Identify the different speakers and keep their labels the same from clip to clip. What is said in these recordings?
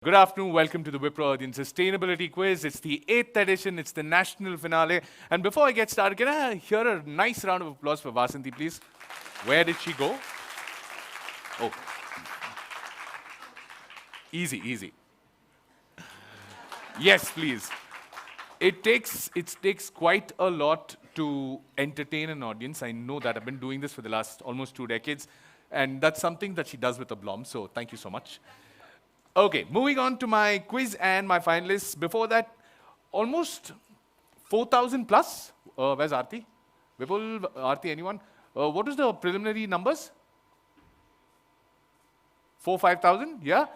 Speaker 1: Good afternoon, welcome to the Wipro earthian Sustainability Quiz. It's the 8th edition, it's the national finale. And before I get started, can I hear a nice round of applause for Vasanthi, please? Where did she go? Oh. Easy, easy. Yes, please. It takes quite a lot to entertain an audience. I know that. I've been doing this for the last almost 2 decades. And that's something that she does with aplomb, so thank you so much. Okay, moving on to my quiz and my finalists. Before that, almost 4,000 plus. Where's Aarti? Vipul, Aarti, anyone? What was the preliminary numbers? 5,000? Yeah?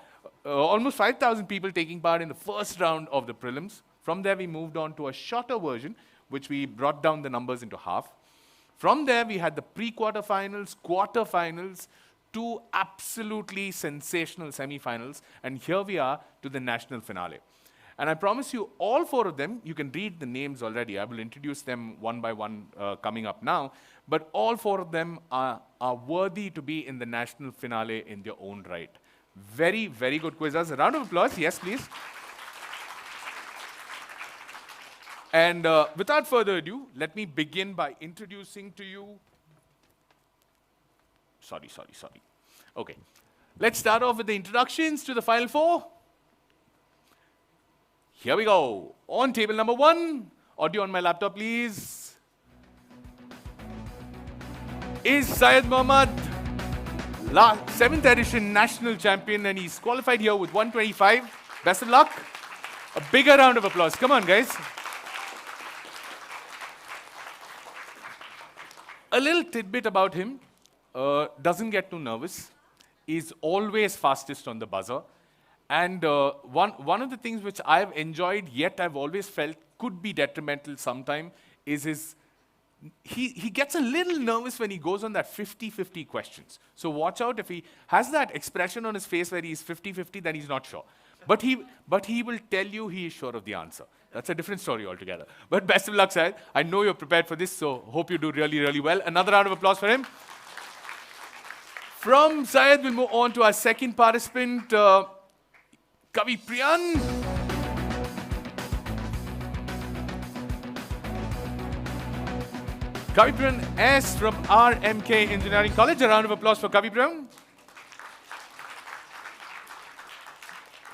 Speaker 1: Almost 5,000 people taking part in the first round of the prelims. From there, we moved on to a shorter version, which we brought down the numbers into half. From there, we had the pre-quarterfinals, quarterfinals, 2 absolutely sensational semi-finals, and here we are to the national finale. And I promise you, all 4 of them, you can read the names already. I will introduce them one by one coming up now. But all 4 of them are worthy to be in the national finale in their own right. Very, very good quizzes. A round of applause. Yes, please. And without further ado, let me begin by introducing to you. Sorry. Okay. Let's start off with the introductions to the final 4. Here we go. On table number 1, audio on my laptop, please, is Syed Mohammad, 7th edition national champion, and he's qualified here with 125. Best of luck. A bigger round of applause. Come on, guys. A little tidbit about him. Doesn't get too nervous, is always fastest on the buzzer. And one of the things which I've enjoyed, yet I've always felt could be detrimental sometime, is he gets a little nervous when he goes on that 50-50 questions. So watch out, if he has that expression on his face where he's 50-50, then he's not sure. But he will tell you he is sure of the answer. That's a different story altogether. But best of luck, Syed. I know you're prepared for this, so hope you do really, really well. Another round of applause for him. From Syed, we'll move on to our second participant, Kavi Priyan. Kavi Priyan S from RMK Engineering College. A round of applause for Kavi Priyan.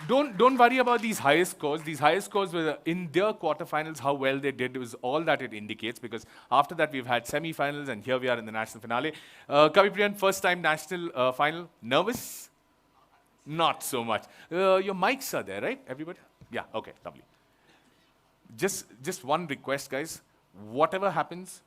Speaker 1: Don't worry about these highest scores. These highest scores were in their quarterfinals. How well they did was all that it indicates, because after that we've had semi-finals, and here we are in the national finale. Kavi Priyan, first time national final. Nervous? Not so much. Your mics are there, right? Everybody? Yeah. Okay. Lovely. Just one request, guys. Whatever happens,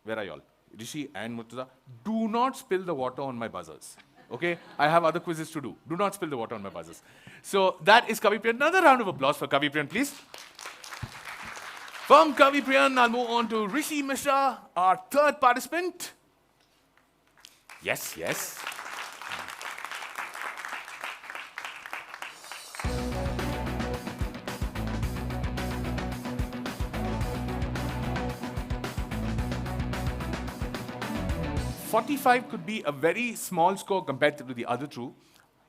Speaker 1: where are y'all? Rishi and Murtaza, do not spill the water on my buzzers. Okay? I have other quizzes to do. Do not spill the water on my buzzers. So that is Kavi Priyan. Another round of applause for Kavi Priyan, please. From Kavi Priyan, I'll move on to Rishi Mishra, our 3rd participant. Yes. 45 could be a very small score compared to the other 2,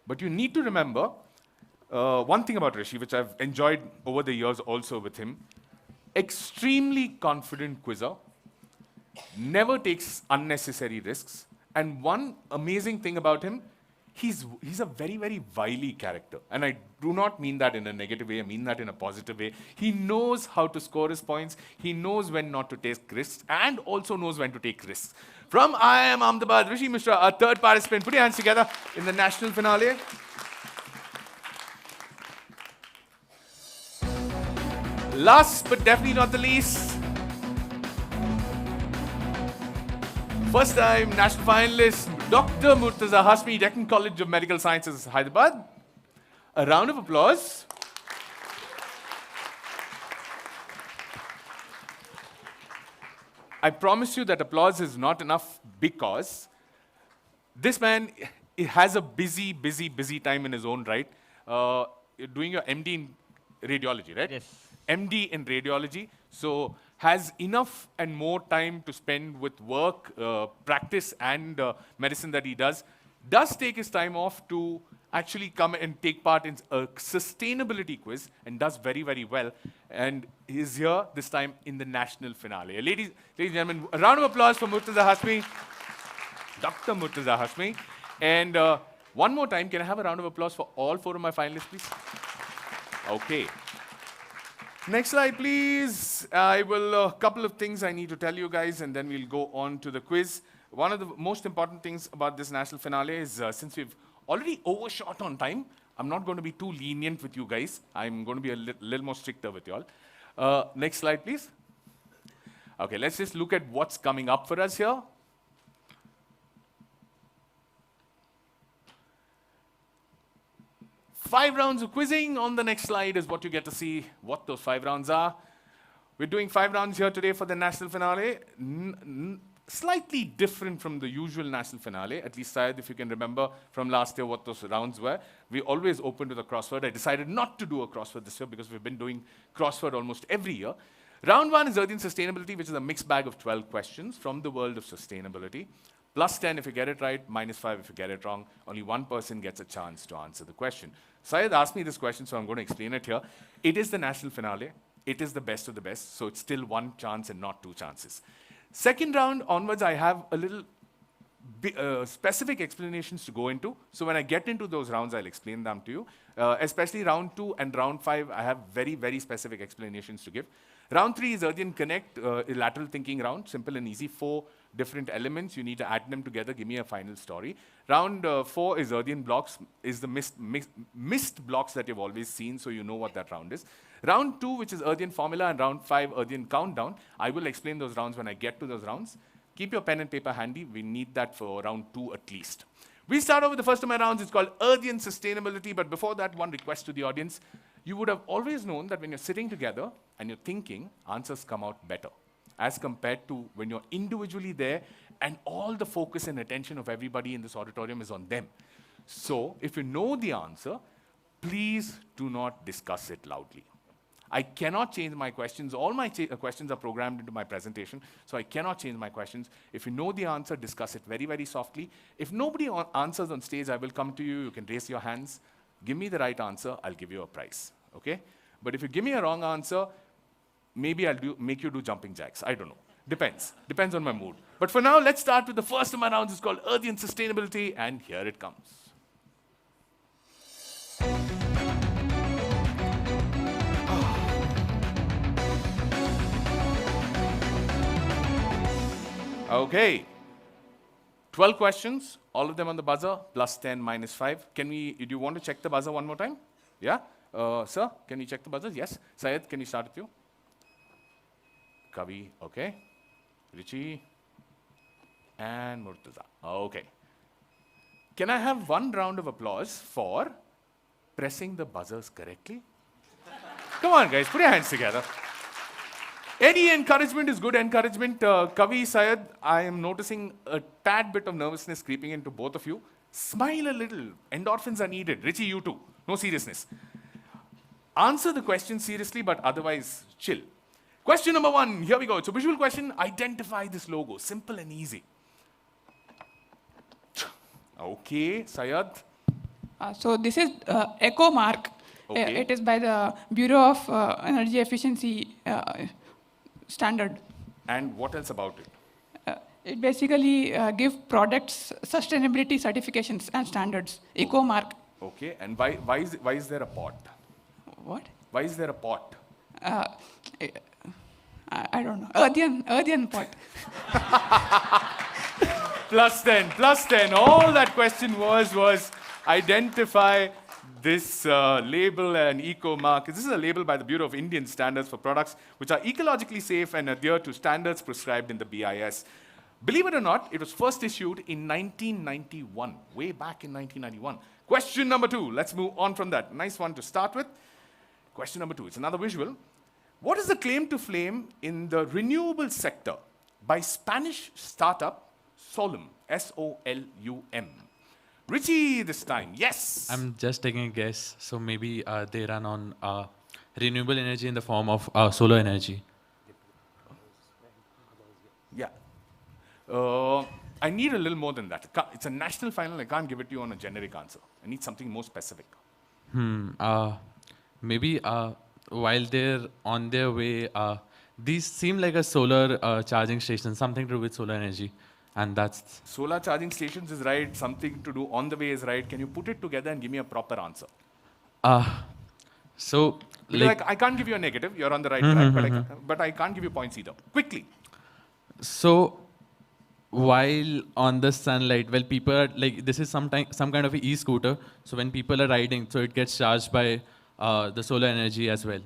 Speaker 1: but you need to remember one thing about Rishi, which I've enjoyed over the years also with him. Extremely confident quizzer, never takes unnecessary risks, and one amazing thing about him, he's a very, very wily character. And I do not mean that in a negative way, I mean that in a positive way. He knows how to score his points, he knows when not to take risks, and also knows when to take risks. From IIM Ahmedabad, Rishi Mishra, our 3rd participant. Put your hands together in the national finale. Last but definitely not the least, first time national finalist, Dr. Murtaza Hashmi, Deccan College of Medical Sciences, Hyderabad. A round of applause. I promise you that applause is not enough, because this man has a busy time in his own right. You're doing your MD in radiology, right?
Speaker 2: Yes.
Speaker 1: MD in radiology, so has enough and more time to spend with work, practice, and medicine that he does take his time off to actually come and take part in a sustainability quiz and does very, very well. And he's here this time in the national finale. Ladies and gentlemen, a round of applause for Murtaza Hashmi, Dr. Murtaza Hashmi. And one more time, can I have a round of applause for all 4 of my finalists, please? Okay. Next slide, please. I will, couple of things I need to tell you guys, and then we'll go on to the quiz. One of the most important things about this national finale is since we've already overshot on time, I'm not going to be too lenient with you guys. I'm going to be a little more stricter with you all. Next slide, please. Okay, let's just look at what's coming up for us here. Five rounds of quizzing. On the next slide is what you get to see what those 5 rounds are. We're doing 5 rounds here today for the national finale. Slightly different from the usual national finale, at least Syed, if you can remember from last year what those rounds were. We always opened with a crossword. I decided not to do a crossword this year because we've been doing crossword almost every year. Round 1 is Earthian Sustainability, which is a mixed bag of 12 questions from the world of sustainability. Plus 10 if you get it right, minus 5 if you get it wrong. Only one person gets a chance to answer the question. Syed asked me this question, so I'm going to explain it here. It is the national finale. It is the best of the best, so it's still 1 chance and not 2 chances. Second round onwards, I have a little specific explanations to go into. So when I get into those rounds, I'll explain them to you. Especially round 2 and round 5, I have very, very specific explanations to give. Round 3 is Earthian Connect, a lateral thinking round, simple and easy. 4 different elements, you need to add them together, give me a final story. Round 4 is Earthian Blocks, is the missed blocks that you've always seen, so you know what that round is. Round 2, which is Earthian Formula, and round 5, Earthian Countdown. I will explain those rounds when I get to those rounds. Keep your pen and paper handy, we need that for round 2 at least. We start off with the first of my rounds, it's called Earthian Sustainability, but before that, one request to the audience. You would have always known that when you're sitting together and you're thinking, answers come out better, as compared to when you're individually there and all the focus and attention of everybody in this auditorium is on them. So, if you know the answer, please do not discuss it loudly. I cannot change my questions. All my questions are programmed into my presentation, so I cannot change my questions. If you know the answer, discuss it very, very softly. If nobody answers on stage, I will come to you. You can raise your hands. Give me the right answer. I'll give you a prize. Okay? But if you give me a wrong answer, maybe I'll make you do jumping jacks. I don't know. Depends. Depends on my mood. But for now, let's start with the first of my rounds. It's called Earthian Sustainability, and here it comes. Okay. 12 questions, all of them on the buzzer, plus 10, minus 5. Do you want to check the buzzer one more time? Yeah? Sir, can you check the buzzer? Yes. Syed, can you start with you? Kavi, okay. Rishi, and Murtaza. Okay. Can I have one round of applause for pressing the buzzers correctly? Come on, guys, put your hands together. Any encouragement is good encouragement. Kavi, Syed, I am noticing a tad bit of nervousness creeping into both of you. Smile a little. Endorphins are needed. Rishi, you too. No seriousness. Answer the question seriously, but otherwise, chill. Question number 1, here we go. It's a visual question. Identify this logo. Simple and easy. Okay, Syed.
Speaker 2: So this is Eco Mark.
Speaker 1: Okay.
Speaker 2: It is by the Bureau of Energy Efficiency Standard.
Speaker 1: And what else about it?
Speaker 2: It basically gives products sustainability certifications and standards. Eco Mark.
Speaker 1: Okay, and why is there a pot?
Speaker 2: What?
Speaker 1: Why is there a pot?
Speaker 2: I don't know. Earthian pot.
Speaker 1: Plus 10. All that question was identify this label and eco mark. This is a label by the Bureau of Indian Standards for products which are ecologically safe and adhere to standards prescribed in the BIS. Believe it or not, it was first issued in 1991, way back in 1991. Question number 2. Let's move on from that. Nice one to start with. Question number 2. It's another visual. What is the claim to fame in the renewable sector by Spanish startup Solum, S-O-L-U-M? Rishi this time, yes.
Speaker 3: I'm just taking a guess. So maybe they run on renewable energy in the form of solar energy.
Speaker 1: Yeah. I need a little more than that. It's a national final. I can't give it to you on a generic answer. I need something more specific.
Speaker 3: Maybe while they're on their way, these seem like a solar charging station, something to do with solar energy, and that's
Speaker 1: Solar charging stations is right. Something to do on the way is right. Can you put it together and give me a proper answer?
Speaker 3: so
Speaker 1: Because
Speaker 3: like
Speaker 1: I can't give you a negative. You're on the right track, but I can't give you points either. Quickly.
Speaker 3: so. While on the sunlight, well, people are like this is some kind of a e-scooter. So when people are riding, so it gets charged by the solar energy as well.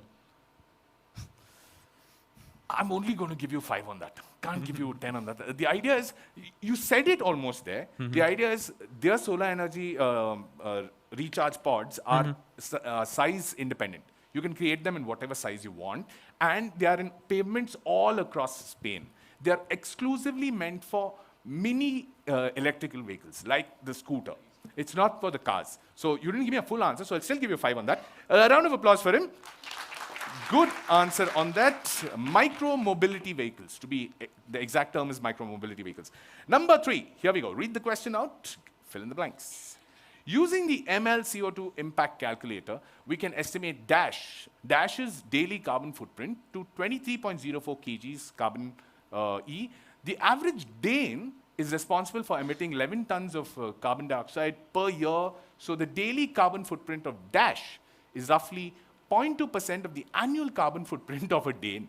Speaker 1: I'm only going to give you 5 on that. Can't give you 10 on that. The idea is, you said it almost there. The idea is their solar energy recharge pods are size independent. You can create them in whatever size you want, and they are in pavements all across Spain. They are exclusively meant for mini electrical vehicles, like the scooter. It's not for the cars. So you didn't give me a full answer, so I'll still give you 5 on that. A round of applause for him. Good answer on that. Micromobility vehicles. To be the exact term is micromobility vehicles. Number 3. Here we go. Read the question out. Fill in the blanks. Using the MLCO2 impact calculator, we can estimate Dash's daily carbon footprint to 23.04 kgs carbon E. The average Dane is responsible for emitting 11 tons of carbon dioxide per year. So the daily carbon footprint of Dash is roughly 0.2% of the annual carbon footprint of a Dane.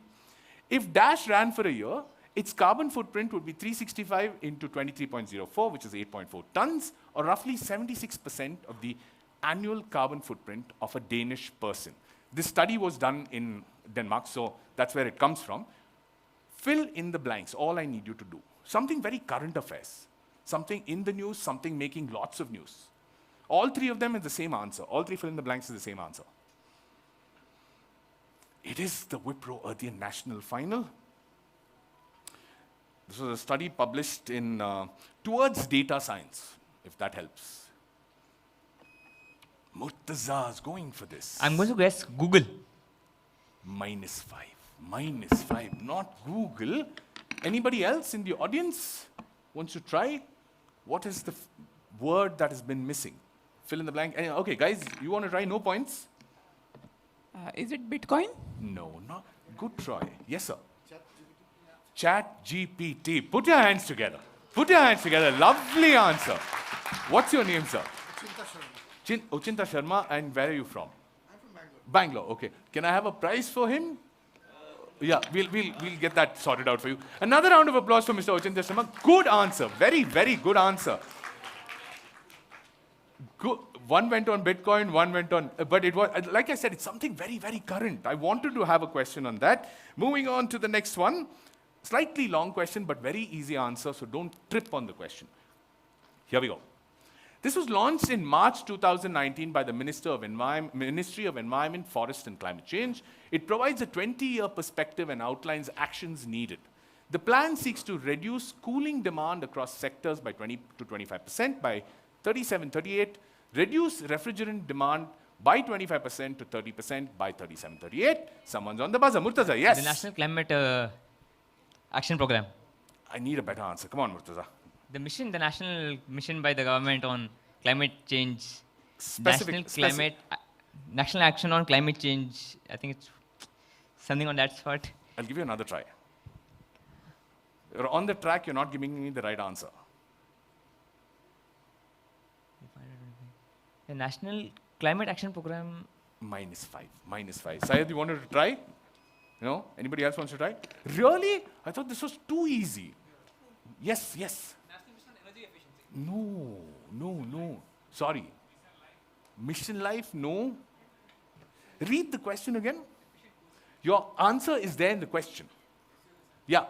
Speaker 1: If Dash ran for a year, its carbon footprint would be 365 into 23.04, which is 8.4 tons, or roughly 76% of the annual carbon footprint of a Danish person. This study was done in Denmark, so that's where it comes from. Fill in the blanks, all I need you to do. Something very current affairs. Something in the news, something making lots of news. All 3 of them is the same answer. All 3 fill in the blanks is the same answer. It is the Wipro Earthian National Final. This was a study published in Towards Data Science, if that helps. Murtaza is going for this.
Speaker 4: I'm going to guess Google.
Speaker 1: -5. -5, not Google. Anybody else in the audience wants to try? What is the word that has been missing? Fill in the blank. Okay, guys, you want to try? No points?
Speaker 2: Is it Bitcoin?
Speaker 1: No, not. Good try. Yes, sir. Chat GPT. Put your hands together. Put your hands together. Lovely answer. What's your name, sir? Ochinta Sharma. And where are you from?
Speaker 5: I'm from Bangalore.
Speaker 1: Bangalore. Okay. Can I have a prize for him? Yeah, we'll get that sorted out for you. Another round of applause for Mr. Ochinta Sharma. Good answer. Very, very good answer. Good. One went on Bitcoin, one went on, but it was, like I said, it's something very, very current. I wanted to have a question on that. Moving on to the next one. Slightly long question, but very easy answer, so don't trip on the question. Here we go. This was launched in March 2019 by the Ministry of Environment, Forest and Climate Change. It provides a 20-year perspective and outlines actions needed. The plan seeks to reduce cooling demand across sectors by 20 to 25% by 37-38, reduce refrigerant demand by 25% to 30% by 37-38. Someone's on the buzzer. Murtaza, yes?
Speaker 4: The National Climate Action Program.
Speaker 1: I need a better answer. Come on, Murtaza.
Speaker 4: The national mission by the government on climate change. National action on climate change. I think it's something on that sort.
Speaker 1: I'll give you another try. You're on the track, you're not giving me the right answer.
Speaker 4: The National Climate Action Program.
Speaker 1: -5. Syed, you wanted to try? No? Anybody else wants to try? Really? I thought this was too easy. Yes.
Speaker 6: National Mission on Energy Efficiency.
Speaker 1: No. Sorry. Mission Life, no. Read the question again. Your answer is there in the question. Yeah.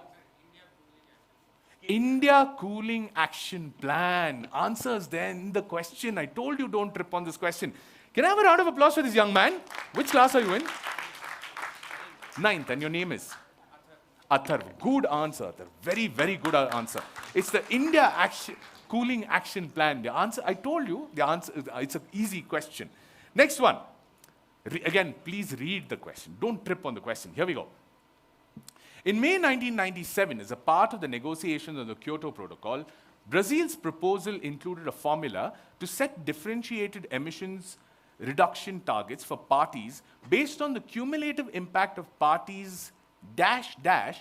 Speaker 1: India Cooling Action Plan. Answers there in the question. I told you don't trip on this question. Can I have a round of applause for this young man? Which class are you in? 9th, and your name is? Atharv. Good answer, Atharv. Very, very good answer. It's the India Cooling Action Plan. The answer, I told you, the answer, it's an easy question. Next one. Again, please read the question. Don't trip on the question. Here we go. In May 1997, as a part of the negotiations of the Kyoto Protocol, Brazil's proposal included a formula to set differentiated emissions reduction targets for parties based on the cumulative impact of parties dash dash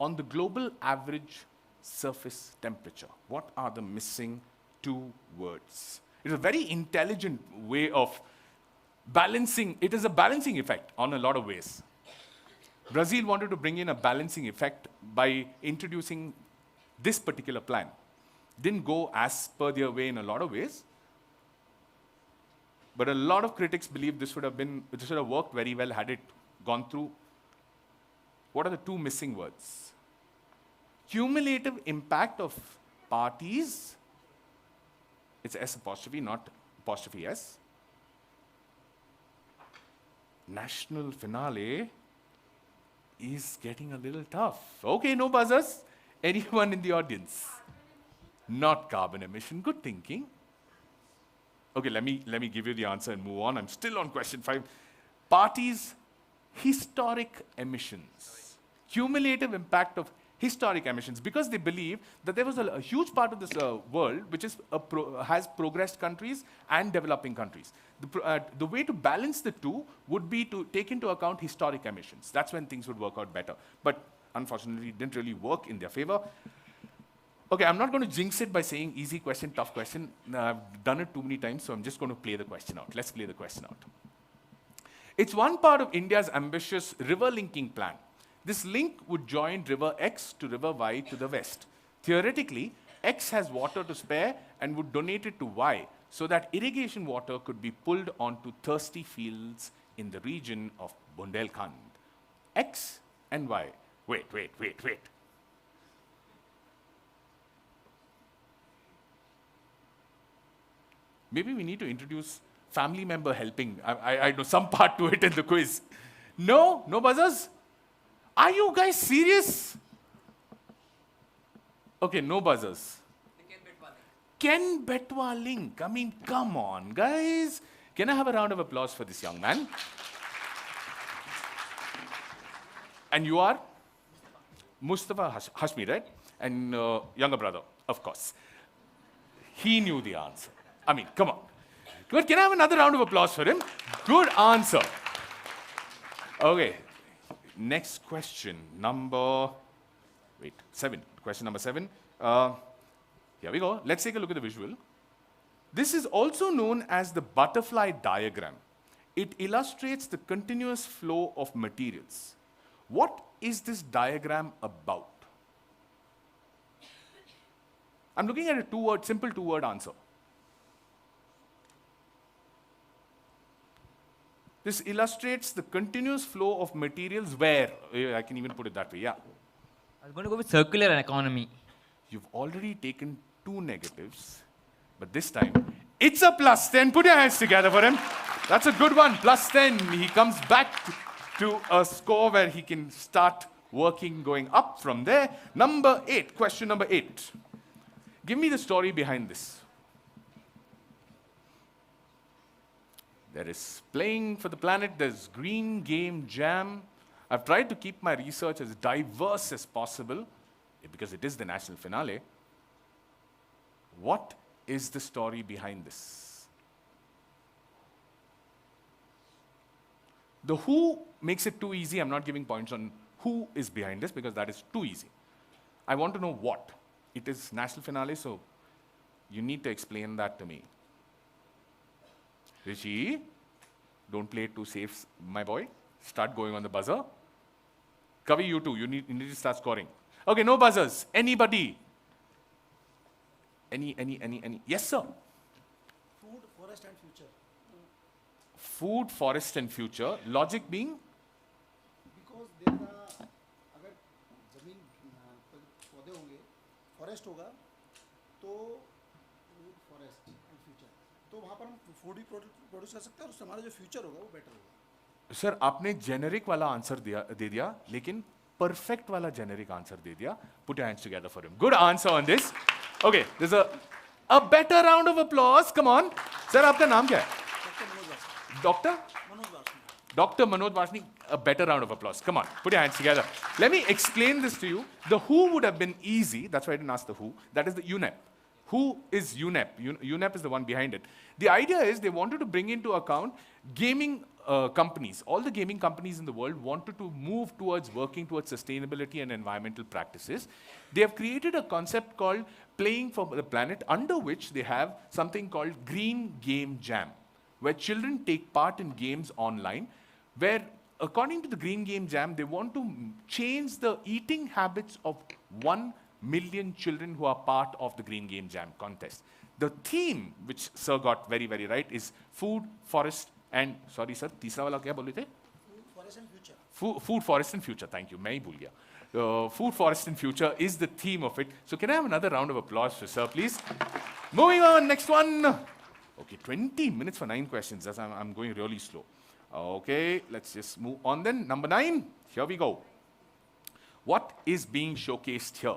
Speaker 1: on the global average surface temperature. What are the missing two words? It's a very intelligent way of balancing. It is a balancing effect on a lot of ways. Brazil wanted to bring in a balancing effect by introducing this particular plan. Didn't go as per their way in a lot of ways, but a lot of critics believe this would have worked very well had it gone through. What are the two missing words? Cumulative impact of parties. It's S apostrophe, not apostrophe S. National finale is getting a little tough. Okay, no buzzers. Anyone in the audience? Not carbon emission. Good thinking. Okay, let me give you the answer and move on. I'm still on question 5. Parties' historic emissions. Cumulative impact of historic emissions, because they believe that there was a huge part of this world which is has progressed countries and developing countries. The way to balance the two would be to take into account historic emissions. That's when things would work out better. But unfortunately, it didn't really work in their favor. Okay, I'm not going to jinx it by saying easy question, tough question. I've done it too many times, so I'm just going to play the question out. Let's play the question out. It's one part of India's ambitious river linking plan. This link would join river X to river Y to the west. Theoretically, X has water to spare and would donate it to Y so that irrigation water could be pulled onto thirsty fields in the region of Bundelkhand. X and Y. Wait. Maybe we need to introduce family member helping. I know some part to it in the quiz. No buzzers? Are you guys serious? Okay, no buzzers. Ken Betwa link. I mean, come on, guys. Can I have a round of applause for this young man? And you are? Mustafa Hashmi, right? And younger brother, of course. He knew the answer. I mean, come on. Good. Can I have another round of applause for him? Good answer. Okay. Next question, number 7. Question number 7. Here we go. Let's take a look at the visual. This is also known as the butterfly diagram. It illustrates the continuous flow of materials. What is this diagram about? I'm looking at a simple two-word answer. This illustrates the continuous flow of materials where, I can even put it that way, yeah.
Speaker 4: I was going to go with circular economy.
Speaker 1: You've already taken 2 negatives, but this time, it's a +10. Put your hands together for him. That's a good one, +10. He comes back to a score where he can start working, going up from there. Number 8, question number 8. Give me the story behind this. There is playing for the planet, there's green game jam. I've tried to keep my research as diverse as possible because it is the national finale. What is the story behind this? The who makes it too easy. I'm not giving points on who is behind this because that is too easy. I want to know what. It is national finale, so you need to explain that to me. Rishi, don't play it too safe, my boy. Start going on the buzzer. Kavi, you too. You need to start scoring. Okay, no buzzers. Anybody? Any? Yes, sir.
Speaker 5: Food, forest and future.
Speaker 1: Food, forest and future. Logic being?
Speaker 5: Because there are, अगर जमीन पौधे होंगे, forest होगा, तो food, forest and future. तो वहाँ पर हम food ही produce कर सकते हैं और उससे हमारा जो future होगा वो better होगा.
Speaker 1: सर आपने जेनेरिक वाला आंसर दे दिया लेकिन परफेक्ट वाला जेनेरिक आंसर दे दिया. Put your hands together for him. Good answer on this. Okay, there's a better round of applause. Come on. Sir, आपका नाम क्या है? Doctor? Dr. Manoj Varshney. A better round of applause. Come on, put your hands together. Let me explain this to you. The who would have been easy. That's why I didn't ask the who. That is the UNEP. Who is UNEP? UNEP is the one behind it. The idea is they wanted to bring into account gaming companies. All the gaming companies in the world wanted to move towards working towards sustainability and environmental practices. They have created a concept called Playing for the Planet, under which they have something called Green Game Jam, where children take part in games online, where according to the Green Game Jam, they want to change the eating habits of 1 million children who are part of the Green Game Jam contest. The theme, which Sir got very, very right, is food, forest, and, sorry sir, तीसरा वाला क्या बोले थे?
Speaker 5: Forest and future.
Speaker 1: Food, forest, and future. Thank you. मैं ही भूल गया. Food, forest, and future is the theme of it. So can I have another round of applause for Sir, please? Moving on, next one. Okay, 20 minutes for 9 questions. That's, I'm going really slow. Okay, let's just move on then. Number 9, here we go. What is being showcased here?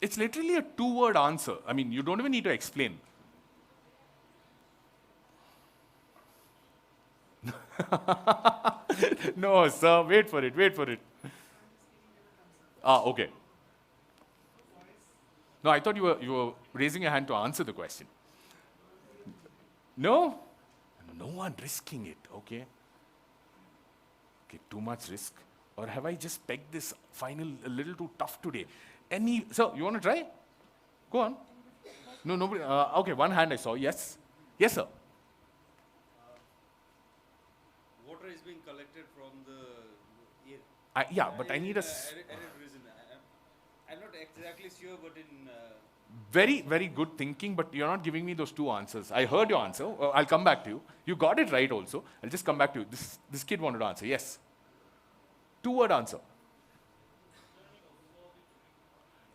Speaker 1: It's literally a 2-word answer. I mean, you don't even need to explain. No, sir, wait for it, wait for it. Ah, okay. No, I thought you were raising your hand to answer the question. No? No one risking it, okay? Okay, too much risk. Or have I just pegged this final a little too tough today? So, you want to try? Go on. No, nobody. Okay, one hand I saw. Yes. Yes, sir.
Speaker 7: Water is being collected from the air.
Speaker 1: Yeah, but I need a
Speaker 7: Reason. I'm not exactly sure, but in
Speaker 1: very, very good thinking, but you're not giving me those 2 answers. I heard your answer. I'll come back to you. You got it right also. I'll just come back to you. This kid wanted to answer. Yes. 2-word answer.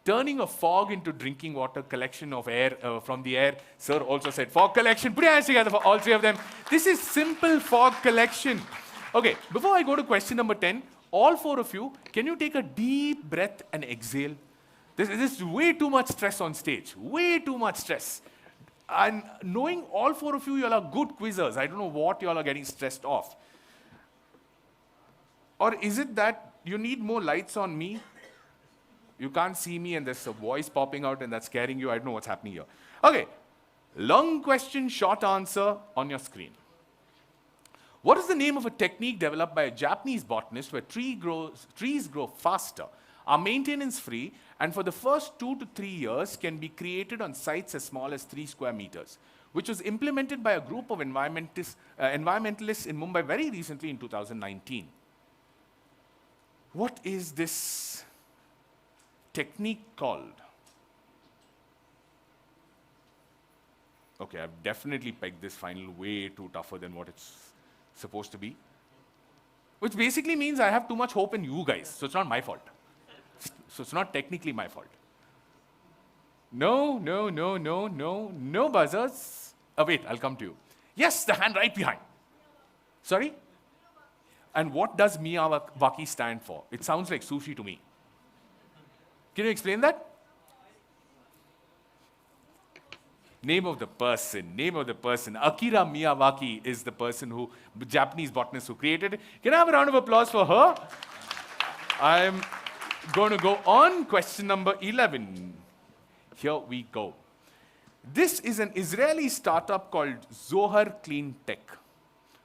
Speaker 1: Turning a fog into drinking water, collection of air from the air. Sir also said fog collection. Put your hands together for all 3 of them. This is simple fog collection. Okay, before I go to question number 10, all 4 of you, can you take a deep breath and exhale? This is way too much stress on stage. Way too much stress. And knowing all 4 of you, you all are good quizzers. I don't know what you all are getting stressed off. Or is it that you need more lights on me? You can't see me and there's a voice popping out and that's scaring you. I don't know what's happening here. Okay, long question, short answer on your screen. What is the name of a technique developed by a Japanese botanist where trees grow faster, are maintenance free, and for the first 2 to 3 years can be created on sites as small as 3 square meters, which was implemented by a group of environmentalists in Mumbai very recently in 2019. What is this technique called? Okay, I've definitely pegged this final way too tougher than what it's supposed to be. Which basically means I have too much hope in you guys, so it's not my fault. So it's not technically my fault. No buzzers. Oh wait, I'll come to you. Yes, the hand right behind. Sorry? And what does Miyawaki stand for? It sounds like sushi to me. Can you explain that? Name of the person. Akira Miyawaki is the person the Japanese botanist who created it. Can I have a round of applause for her? I'm going to go on question number 11. Here we go. This is an Israeli startup called Zohar Clean Tech.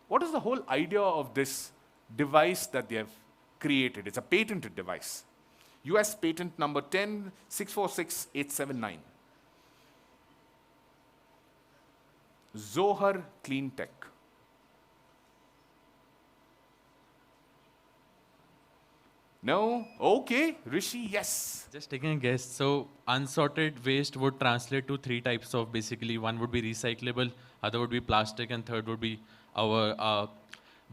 Speaker 1: What is the whole idea of this device that they have created? It's a patented device. US patent number 10646879. Zohar Clean Tech. No? Okay. Rishi, yes.
Speaker 3: Just taking a guess. So unsorted waste would translate to 3 types of basically. One would be recyclable, other would be plastic, and third would be our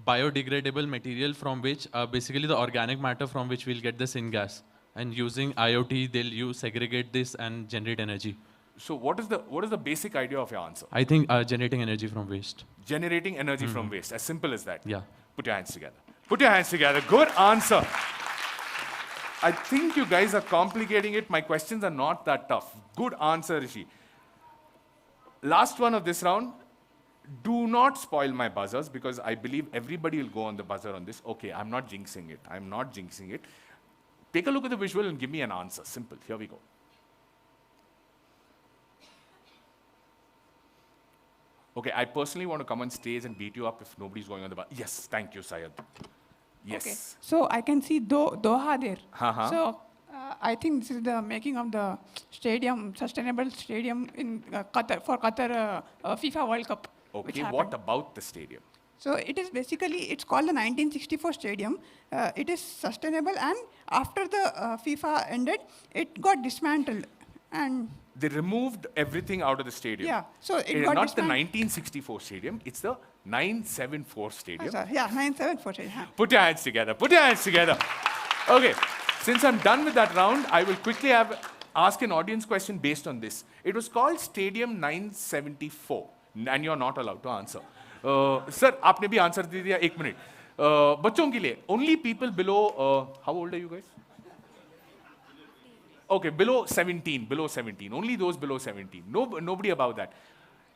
Speaker 3: biodegradable material from which basically the organic matter from which we'll get the syngas. And using IoT, they'll segregate this and generate energy.
Speaker 1: So what is the basic idea of your answer?
Speaker 3: I think generating energy from waste.
Speaker 1: Generating energy from waste. As simple as that.
Speaker 3: Yeah.
Speaker 1: Put your hands together. Put your hands together. Good answer. I think you guys are complicating it. My questions are not that tough. Good answer, Rishi. Last one of this round. Do not spoil my buzzers because I believe everybody will go on the buzzer on this. Okay, I'm not jinxing it. Take a look at the visual and give me an answer. Simple. Here we go. Okay, I personally want to come on stage and beat you up if nobody's going on the bar. Yes, thank you, Syed. Yes.
Speaker 2: Okay. So I can see Doha there.
Speaker 1: Uh-huh.
Speaker 2: So I think this is the making of the stadium, sustainable stadium in Qatar for Qatar FIFA World Cup. Which
Speaker 1: Okay,
Speaker 2: happened.
Speaker 1: what about the stadium?
Speaker 2: So it is basically, it's called the 1964 stadium. It is sustainable, and after the FIFA ended, it got dismantled. And
Speaker 1: They removed everything out of the stadium.
Speaker 2: yeah, so it
Speaker 1: Not
Speaker 2: got
Speaker 1: the
Speaker 2: dismantled.
Speaker 1: 1964 stadium, it's the 974 stadium.
Speaker 2: Sorry, yeah, 974 stadium. yeah.
Speaker 1: Put your hands together. Put your hands together. Okay. Since I'm done with that round, I will quickly ask an audience question based on this. It was called Stadium 974, and you're not allowed to answer. Sir, आपने भी answer दे दिया 1 minute. बच्चों के लिए, only people below, how old are you guys? Okay, below 17, only those below 17. Nobody above that.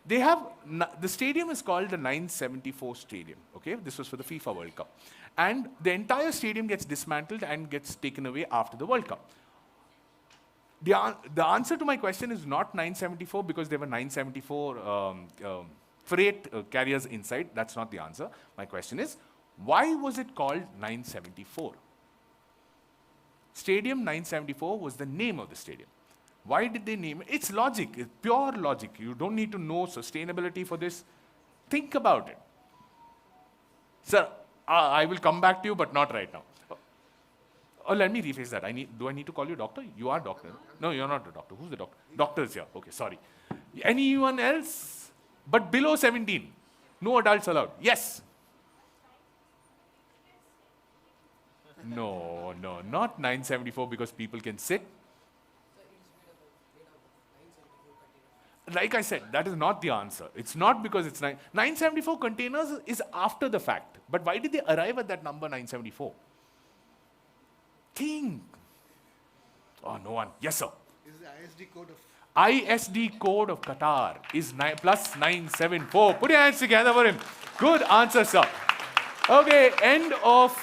Speaker 1: They have, the stadium is called the 974 stadium, okay? This was for the FIFA World Cup. And the entire stadium gets dismantled and gets taken away after the World Cup. The answer to my question is not 974 because there were 974 freight carriers inside. That's not the answer. My question is, why was it called 974? Stadium 974 was the name of the stadium. Why did they name it? It's logic, it's pure logic. You don't need to know sustainability for this. Think about it. Sir, I will come back to you, but not right now. Oh, let me rephrase that. Do I need to call you doctor? You are doctor. No, you're not a doctor. Who's the doctor? Doctor's here. Okay, sorry. Anyone else? But below 17. No adults allowed. Yes. No, not 974 because people can sit. Like I said, that is not the answer. It's not because it's 974 containers is after the fact. But why did they arrive at that number 974? Think. Oh, no one. Yes, sir.
Speaker 5: Is the ISD code of
Speaker 1: ISD code of Qatar is plus 974. Put your hands together for him. Good answer, sir. Okay, end of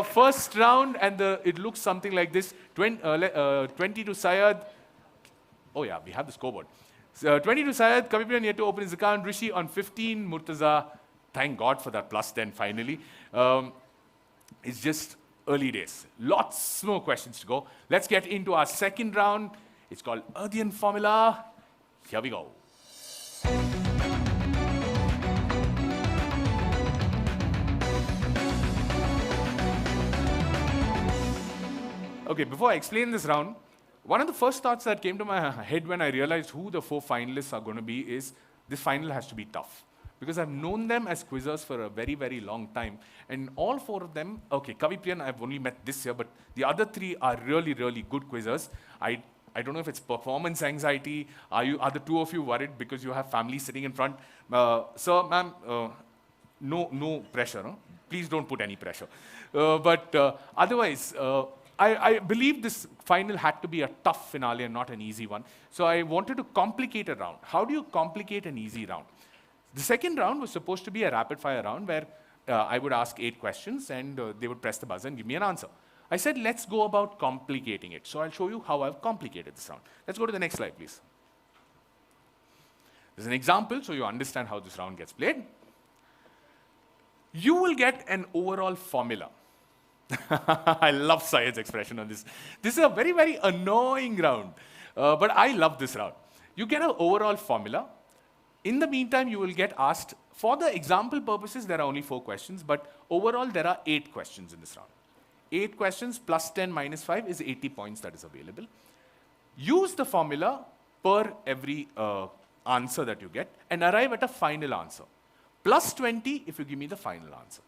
Speaker 1: first round, and it looks something like this. 20 to Syed. Oh yeah, we have the scoreboard. 20 to Syed, Kavipriyan yet to open his account. Rishi on 15, Murtaza. Thank God for that plus 10 finally. It's just early days. Lots more questions to go. Let's get into our second round. It's called Earthian Formula. Here we go. Okay, before I explain this round, one of the first thoughts that came to my head when I realized who the 4 finalists are going to be is this final has to be tough. Because I've known them as quizzers for a very, very long time. And all 4 of them, okay, Kavipriyan I've only met this year, but the other 3 are really, really good quizzers. I don't know if it's performance anxiety. Are the 2 of you worried because you have family sitting in front? Sir, ma'am, no pressure. No? Please don't put any pressure. Otherwise, I believe this final had to be a tough finale and not an easy one. So I wanted to complicate a round. How do you complicate an easy round? The second round was supposed to be a rapid-fire round where I would ask 8 questions and they would press the buzzer and give me an answer. I said, let's go about complicating it. So I'll show you how I've complicated this round. Let's go to the next slide, please. There's an example so you understand how this round gets played. You will get an overall formula. I love Syed's expression on this. This is a very, very annoying round, but I love this round. You get an overall formula. In the meantime, you will get asked, for the example purposes, there are only 4 questions, but overall, there are 8 questions in this round. 8 questions plus 10 minus 5 is 80 points that is available. Use the formula per every answer that you get and arrive at a final answer. Plus 20 if you give me the final answer.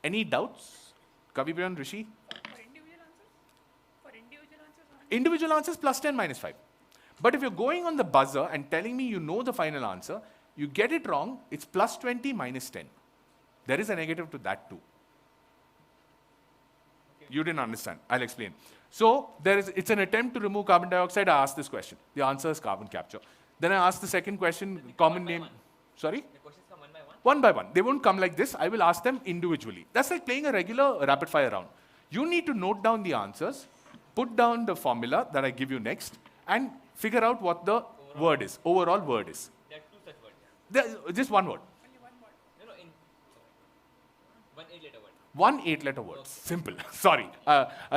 Speaker 1: Any doubts? Kavipriyan, Rishi?
Speaker 2: For individual answers? For individual answers?
Speaker 1: Individual answers plus 10 minus 5. But if you're going on the buzzer and telling me you know the final answer, you get it wrong, it's plus 20 minus 10. There is a negative to that too. Okay. You didn't understand. I'll explain. So it's an attempt to remove carbon dioxide. I asked this question. The answer is carbon capture. Then I asked the second question, common name. Sorry?
Speaker 4: The questions come one by one?
Speaker 1: One by one. They won't come like this. I will ask them individually. That's like playing a regular rapid fire round. You need to note down the answers, put down the formula that I give you next, and figure out what the word is, overall word is.
Speaker 4: There are two such words.
Speaker 1: Just one word.
Speaker 4: No, in one 8-letter word.
Speaker 1: One 8-letter word. Okay. Simple. Sorry.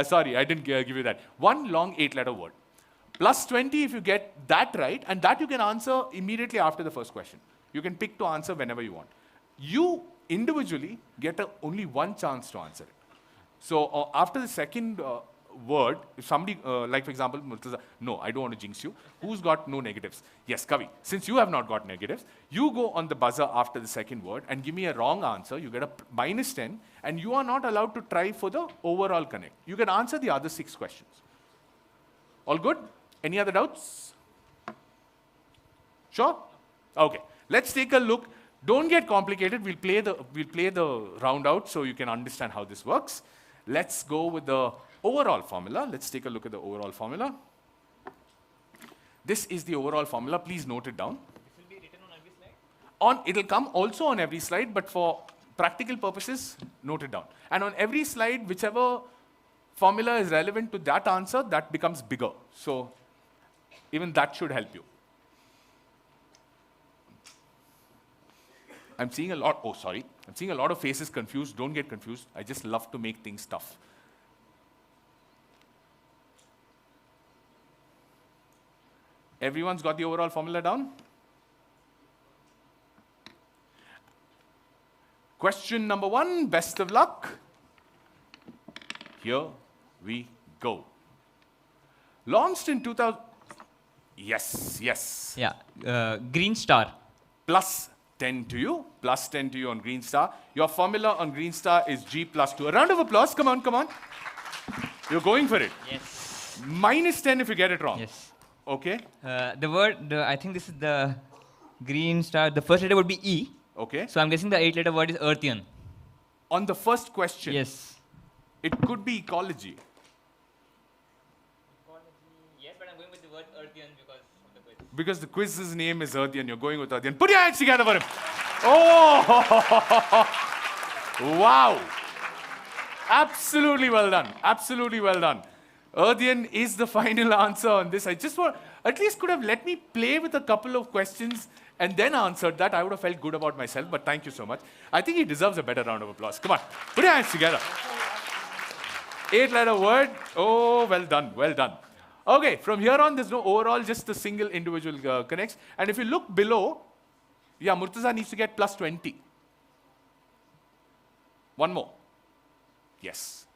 Speaker 1: Sorry, I didn't give you that. One long 8-letter word. Plus 20 if you get that right, and that you can answer immediately after the first question. You can pick to answer whenever you want. You individually get only one chance to answer it. So after the second word, if somebody, like for example, Murtaza, no, I don't want to jinx you. Who's got no negatives? Yes, Kavi. Since you have not got negatives, you go on the buzzer after the second word and give me a wrong answer. You get a minus 10, and you are not allowed to try for the overall connect. You can answer the other 6 questions. All good? Any other doubts? Sure? Okay. Let's take a look. Don't get complicated. We'll play the round out so you can understand how this works. Let's go with the overall formula. Let's take a look at the overall formula. This is the overall formula. Please note it down.
Speaker 4: This will be written on every slide?
Speaker 1: It'll come also on every slide, but for practical purposes, note it down. And on every slide, whichever formula is relevant to that answer, that becomes bigger. So even that should help you. I'm seeing a lot, I'm seeing a lot of faces confused. Don't get confused. I just love to make things tough. Everyone's got the overall formula down? Question number 1, best of luck. Here we go. Launched in 2000. Yes.
Speaker 4: Yeah, Green Star.
Speaker 1: Plus 10 to you, plus 10 to you on Green Star. Your formula on Green Star is G plus 2. A round of applause, come on. You're going for it.
Speaker 4: Yes.
Speaker 1: Minus 10 if you get it wrong.
Speaker 4: Yes.
Speaker 1: Okay.
Speaker 4: I think this is the Green Star. The first letter would be E.
Speaker 1: Okay.
Speaker 4: So I'm guessing the 8-letter word is earthian.
Speaker 1: On the first question,
Speaker 4: Yes.
Speaker 1: it could be ecology.
Speaker 4: Yes, but I'm going with the word earthian because of the quiz.
Speaker 1: Because the quiz's name is Earthian, you're going with Earthian. Put your hands together for him. Oh, wow. Absolutely well done. Absolutely well done. Earthian is the final answer on this. I just want, at least could have let me play with a couple of questions and then answered that. I would have felt good about myself, but thank you so much. I think he deserves a better round of applause. Come on, put your hands together. 8-letter word. Oh, well done, well done. Okay, from here on, there's no overall, just a single individual connects. And if you look below, yeah, Murtaza needs to get plus 20. One more. Yes.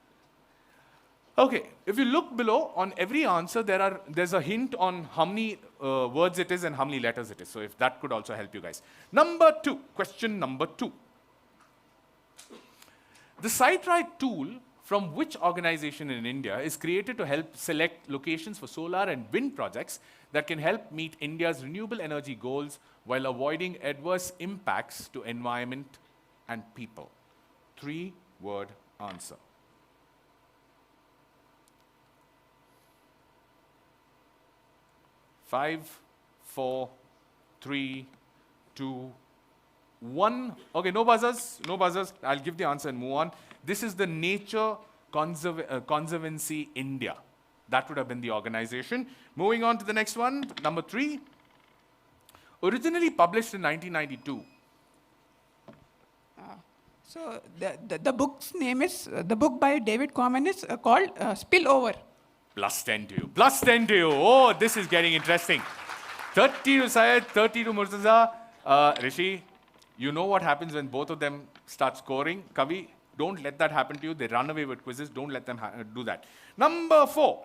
Speaker 1: Okay, if you look below, on every answer, there's a hint on how many words it is and how many letters it is. So if that could also help you guys. Number 2, question number 2. The SiteRight tool from which organization in India is created to help select locations for solar and wind projects that can help meet India's renewable energy goals while avoiding adverse impacts to environment and people? 3-word answer. 5, 4, 3, 2, 1. Okay, no buzzers, no buzzers. I'll give the answer and move on. This is the Nature Conservancy India. That would have been the organization. Moving on to the next one, number 3. Originally published in 1992.
Speaker 2: So the book's name is, the book by David Corman is called Spillover.
Speaker 1: Plus 10 to you. Plus 10 to you. Oh, this is getting interesting. 30 to Syed, 30 to Murtaza. Rishi, you know what happens when both of them start scoring. Kavi, don't let that happen to you. They run away with quizzes. Don't let them do that. Number 4.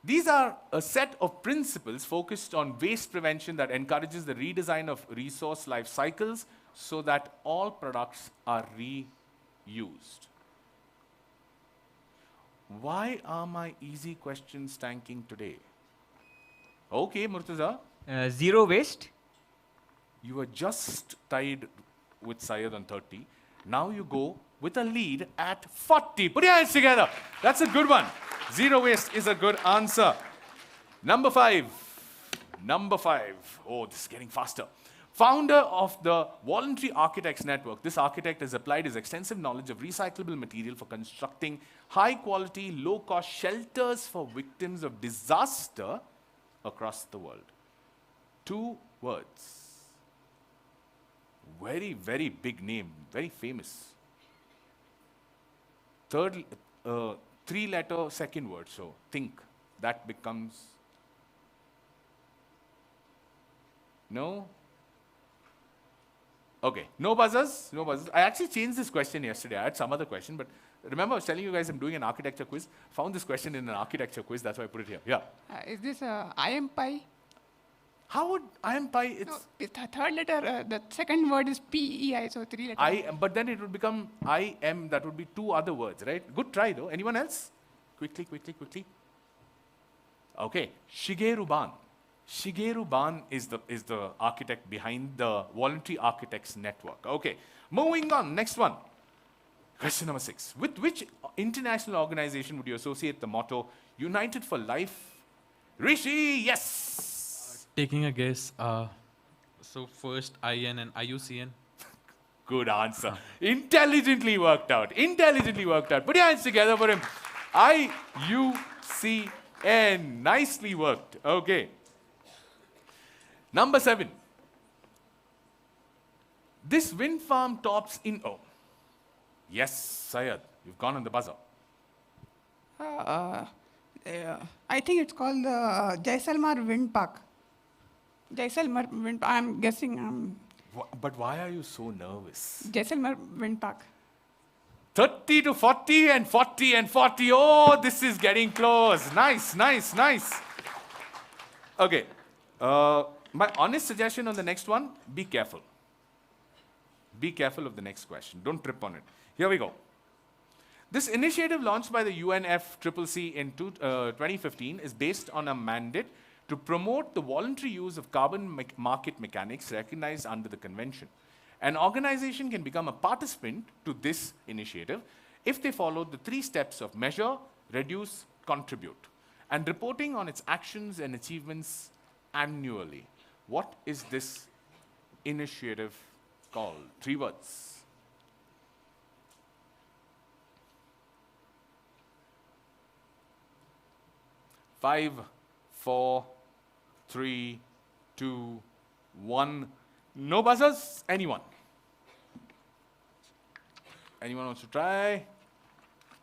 Speaker 1: These are a set of principles focused on waste prevention that encourages the redesign of resource life cycles so that all products are reused. Why are my easy questions tanking today? Okay, Murtaza.
Speaker 4: Zero waste.
Speaker 1: You were just tied with Syed on 30. Now you go with a lead at 40. Put your hands together. That's a good one. Zero waste is a good answer. Number 5. Number 5. Oh, this is getting faster. Founder of the Voluntary Architects Network. This architect has applied his extensive knowledge of recyclable material for constructing high-quality, low-cost shelters for victims of disaster across the world. 2 words. Very, very big name, very famous. 3-letter second word, so think. That becomes... No? Okay, no buzzers, no buzzers. I actually changed this question yesterday. I had some other question, but remember I was telling you guys I'm doing an architecture quiz. Found this question in an architecture quiz, that's why I put it here. Yeah.
Speaker 2: Is this IM pi?
Speaker 1: How would IM pi, it's...
Speaker 2: No, the third letter, the second word is PEI, so 3 letters.
Speaker 1: But then it would become IM, that would be 2 other words, right? Good try though. Anyone else? Quickly, quickly, quickly. Okay, Shigeru Ban. Shigeru Ban is the architect behind the Voluntary Architects Network. Okay, moving on, next one. Question number 6. With which international organization would you associate the motto, United for Life? Rishi, yes!
Speaker 3: Taking a guess. So first IN and IUCN.
Speaker 1: Good answer. Intelligently worked out. Intelligently worked out. Put your hands together for him. IUCN. Nicely worked. Okay. Number 7. This wind farm tops in... Oh. Yes, Syed. You've gone on the buzzer.
Speaker 2: I think it's called the Jaisalmer Wind Park. Jaisalmer Wind Park. I'm guessing.
Speaker 1: But why are you so nervous?
Speaker 2: Jaisalmer Wind Park.
Speaker 1: 30 to 40 and 40 and 40. Oh, this is getting close. Nice, nice, nice. Okay. My honest suggestion on the next one, be careful. Be careful of the next question. Don't trip on it. Here we go. This initiative launched by the UNFCCC in 2015 is based on a mandate to promote the voluntary use of carbon market mechanics recognized under the convention. An organization can become a participant to this initiative if they follow the 3 steps of measure, reduce, contribute, and reporting on its actions and achievements annually. What is this initiative called? 3 words. 5, 4, 3, 2, 1. No buzzers? Anyone? Anyone wants to try?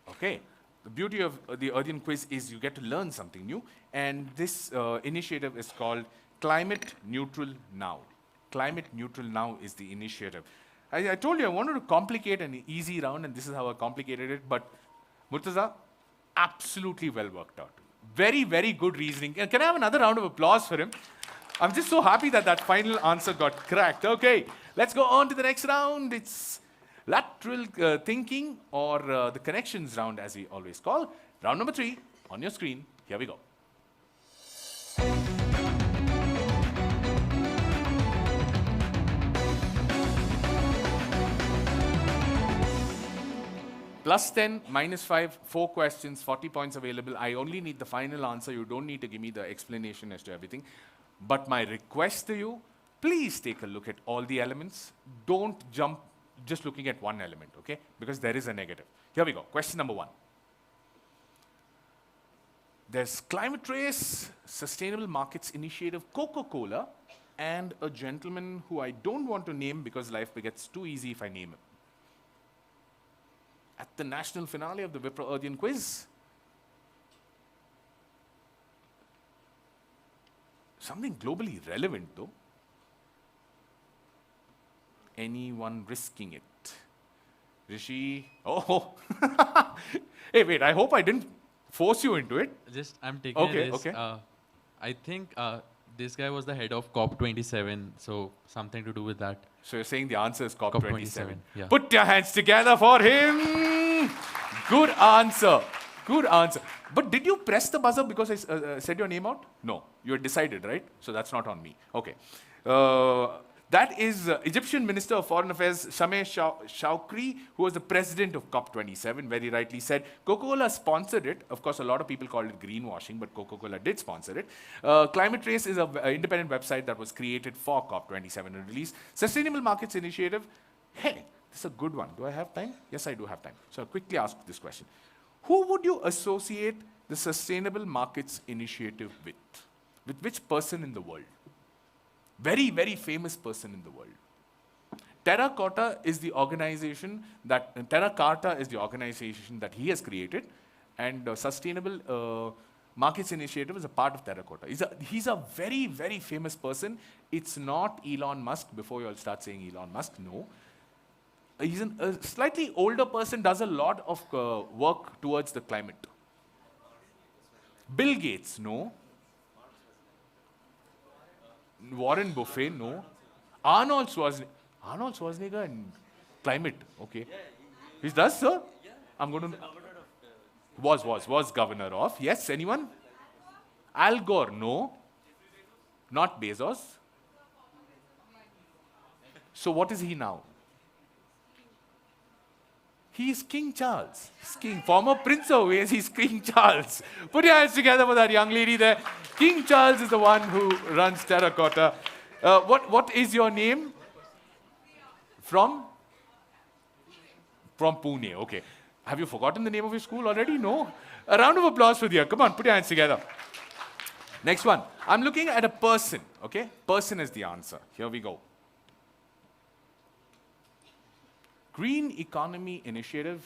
Speaker 1: Okay. The beauty of the Earthian quiz is you get to learn something new. And this initiative is called Climate Neutral Now. Climate Neutral Now is the initiative. I told you I wanted to complicate an easy round, and this is how I complicated it. But Murtaza, absolutely well worked out. Very, very good reasoning. Can I have another round of applause for him? I'm just so happy that that final answer got cracked. Okay, let's go on to the next round. It's lateral thinking, or the connections round, as we always call. Round number 3 on your screen. Here we go. +10, -5, 4 questions, 40 points available. I only need the final answer. You don't need to give me the explanation as to everything. But my request to you, please take a look at all the elements. Don't jump just looking at one element, okay? Because there is a negative. Here we go. Question number 1. There's Climate Race, Sustainable Markets Initiative, Coca-Cola, and a gentleman who I don't want to name because life gets too easy if I name him. At the national finale of the Wipro earthian quiz, something globally relevant though. Anyone risking it? Rishi? Oh, hey, wait, I hope I didn't force you into it.
Speaker 3: Just, I'm taking
Speaker 1: Okay,
Speaker 3: a risk.
Speaker 1: okay.
Speaker 3: I think this guy was the head of COP27, so something to do with that.
Speaker 1: So you're saying the answer is COP27.
Speaker 3: COP27, yeah.
Speaker 1: Put your hands together for him. Good answer. Good answer. But did you press the buzzer because I said your name out? No. You had decided, right? So that's not on me. Okay. That is Egyptian Minister of Foreign Affairs Sameh Shoukry, who was the president of COP27, very rightly said. Coca-Cola sponsored it. Of course, a lot of people called it greenwashing, but Coca-Cola did sponsor it. Climate Trace is an independent website that was created for COP27 and released. Sustainable Markets Initiative. Hey, this is a good one. Do I have time? Yes, I do have time. So I'll quickly ask this question. Who would you associate the Sustainable Markets Initiative with? With which person in the world? Very, very famous person in the world. Terracotta is the organization that he has created, and Sustainable Markets Initiative is a part of Terracotta. He's a very, very famous person. It's not Elon Musk, before you all start saying Elon Musk, no. He's a slightly older person, does a lot of work towards the climate. Bill Gates, no. Warren Buffett, no. Arnold Schwarzenegger and climate, okay. He does, sir? I'm going to... Was governor of. Yes, anyone? Al Gore, no. Not Bezos. So what is he now? He is King Charles. He's King, former Prince of Wales, he's King Charles. Put your hands together for that young lady there. King Charles is the one who runs Terracotta. What is your name? From? From Pune, okay. Have you forgotten the name of your school already? No? A round of applause for you. Come on, put your hands together. Next one. I'm looking at a person, okay? Person is the answer. Here we go. Green Economy Initiative,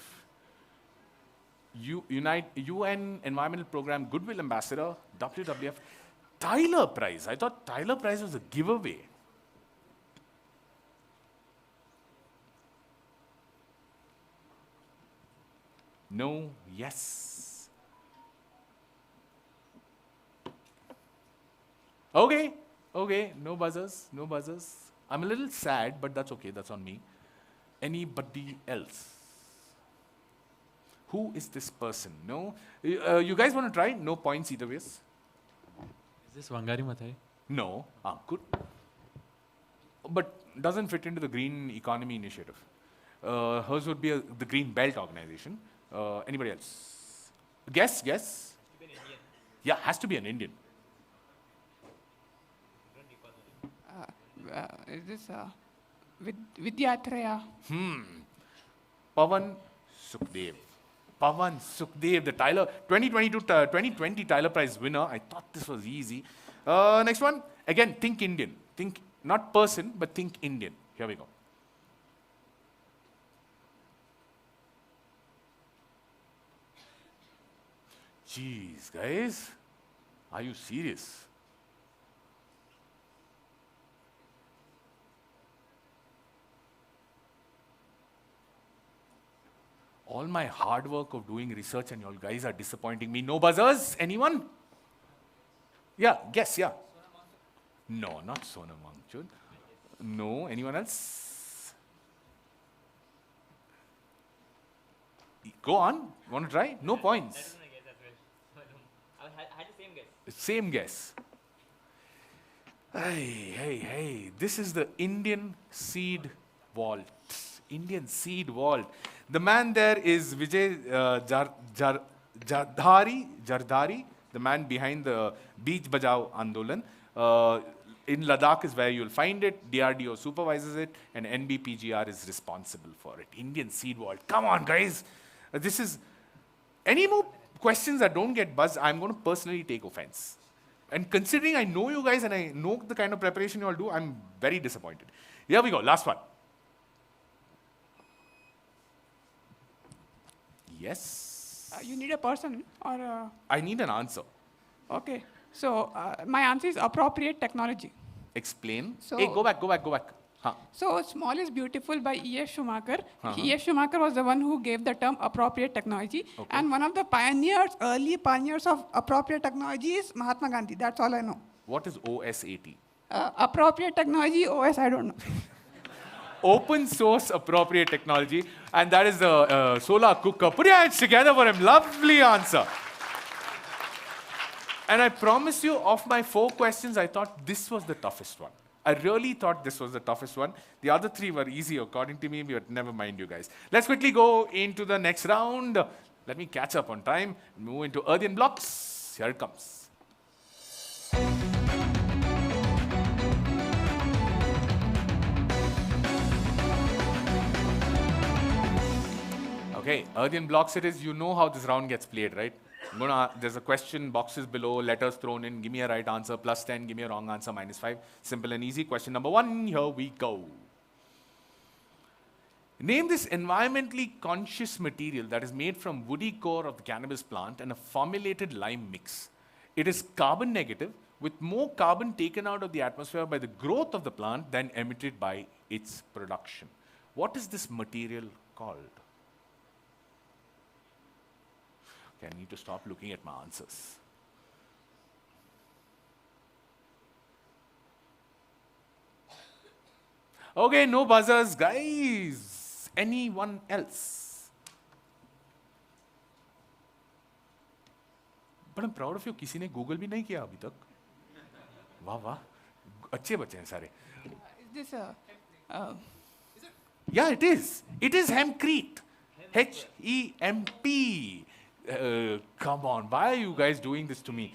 Speaker 1: UN Environmental Program Goodwill Ambassador, WWF, Tyler Prize. I thought Tyler Prize was a giveaway. No, yes. Okay, no buzzers. I'm a little sad, but that's okay, that's on me. Anybody else? Who is this person? No? You guys want to try? No points either ways.
Speaker 3: Is this Wangari Maathai?
Speaker 1: No. Good. But doesn't fit into the Green Economy Initiative. Hers would be the Green Belt Organization. Anybody else? Guess? Yeah, has to be an Indian.
Speaker 2: Is this Vidyatraya?
Speaker 1: Pawan Sukhdev. The 2020 Tyler Prize winner. I thought this was easy. Next one. Again, think Indian. Think not person, but think Indian. Here we go. Jeez, guys. Are you serious? All my hard work of doing research and you all guys are disappointing me. No buzzers? Anyone? Yeah, guess, yeah. No, not Sonam Wangchud. No, anyone else? Go on. Want to try? No points.
Speaker 4: I had the same guess.
Speaker 1: Same guess. Hey. This is the Indian Seed Vault. Indian Seed Vault. The man there is Vijay Jardari, the man behind the Beach Bajao Andolan. In Ladakh is where you'll find it. DRDO supervises it, and NBPGR is responsible for it. Indian Seed Vault. Come on, guys. This is... Any more questions that don't get buzzed, I'm going to personally take offense. And considering I know you guys and I know the kind of preparation you all do, I'm very disappointed. Here we go. Last one. Yes?
Speaker 2: You need a person or a...
Speaker 1: I need an answer.
Speaker 2: Okay. So my answer is appropriate technology.
Speaker 1: Explain.
Speaker 2: So-
Speaker 1: Hey, go back. Huh.
Speaker 2: So Small is Beautiful by E.F. Schumacher. E.F. Schumacher was the one who gave the term appropriate technology.
Speaker 1: Okay.
Speaker 2: And one of the early pioneers of appropriate technology is Mahatma Gandhi. That's all I know.
Speaker 1: What is OSAT?
Speaker 2: Appropriate technology, OS, I don't know.
Speaker 1: Open source appropriate technology. And that is the solar cooker. Put your hands together for him. Lovely answer. And I promise you, of my 4 questions, I thought this was the toughest one. I really thought this was the toughest one. The other three were easy according to me, but never mind you guys. Let's quickly go into the next round. Let me catch up on time. Move into earthen blocks. Here it comes. Okay, earthen blocks it is. You know how this round gets played, right? There's a question, boxes below, letters thrown in. Give me a right answer, plus 10. Give me a wrong answer, minus 5. Simple and easy. Question number 1, here we go. Name this environmentally conscious material that is made from woody core of the cannabis plant and a formulated lime mix. It is carbon negative, with more carbon taken out of the atmosphere by the growth of the plant than emitted by its production. What is this material called? Okay, I need to stop looking at my answers. Okay, no buzzers, guys. Anyone else? But I'm proud of you. किसी ने Google भी नहीं किया अभी तक. वाह वाह, अच्छे बच्चे हैं सारे.
Speaker 2: Is this
Speaker 1: Yeah, it is. It is hempcrete. H-E-M-P. Come on, why are you guys doing this to me?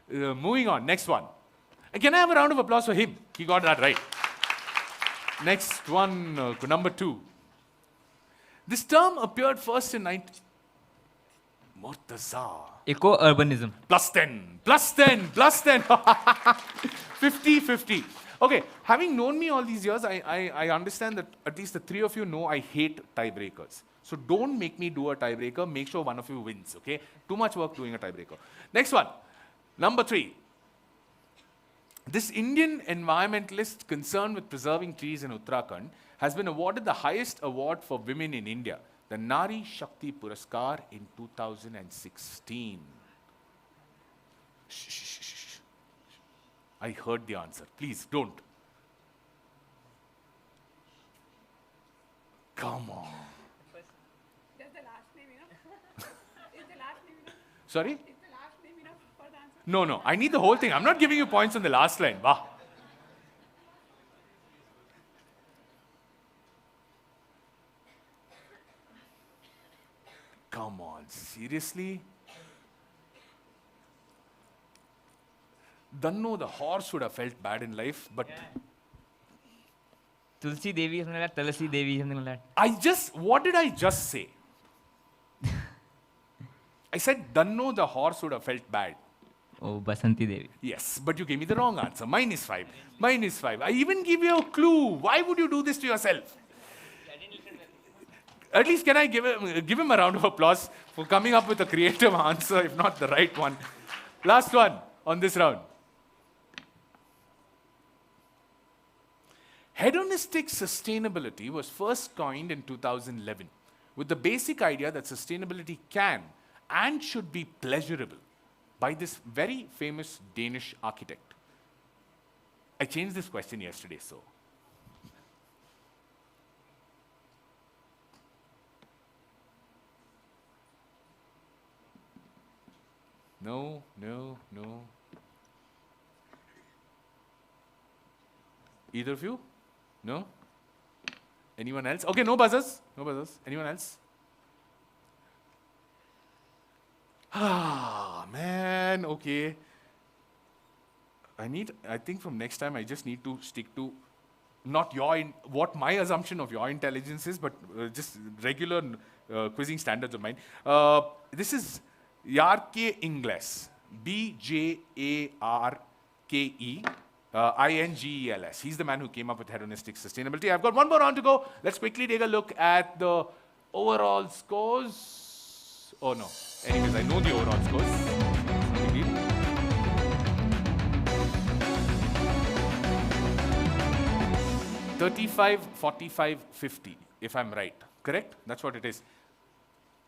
Speaker 1: Moving on, next one. Can I have a round of applause for him? He got that right. Next one, number 2. This term appeared first in Murtaza.
Speaker 4: Eco-urbanism.
Speaker 1: Plus 10, plus 10, plus 10. 50-50. Okay, having known me all these years, I understand that at least the 3 of you know I hate tiebreakers. So don't make me do a tiebreaker. Make sure one of you wins, okay? Too much work doing a tiebreaker. Next one, number 3. This Indian environmentalist concerned with preserving trees in Uttarakhand has been awarded the highest award for women in India, the Nari Shakti Puraskar in 2016. Shh, shh, shh, shh. I heard the answer. Please don't. Come on.
Speaker 2: That's the last name enough? Is the last name enough?
Speaker 1: Sorry?
Speaker 2: Is the last name enough for the answer?
Speaker 1: No, no. I need the whole thing. I'm not giving you points on the last line. Bah. Come on. Seriously? Danno, the horse would have felt bad in life, but
Speaker 4: Tulsi Devi, something like that. Tulsi Devi, something like that.
Speaker 1: What did I just say? I said, Danno, the horse would have felt bad.
Speaker 4: Oh, Basanti Devi.
Speaker 1: Yes, but you gave me the wrong answer. Minus 5. Minus 5. I even give you a clue. Why would you do this to yourself? At least can I give him a round of applause for coming up with a creative answer, if not the right one. Last one on this round. Hedonistic sustainability was first coined in 2011 with the basic idea that sustainability can and should be pleasurable by this very famous Danish architect. I changed this question yesterday, so. No, no, no. Either of you? No? Anyone else? Okay, no buzzers. No buzzers. Anyone else? Ah, man, okay. I think from next time I just need to stick to not what my assumption of your intelligence is, but just regular quizzing standards of mine. This is Bjarke Ingles. B-J-A-R-K-E. I-N-G-E-L-S. He's the man who came up with hedonistic sustainability. I've got one more round to go. Let's quickly take a look at the overall scores. Oh, no. Anyways, I know the overall scores. No big deal. $35, $45, $50, if I'm right. Correct? That's what it is.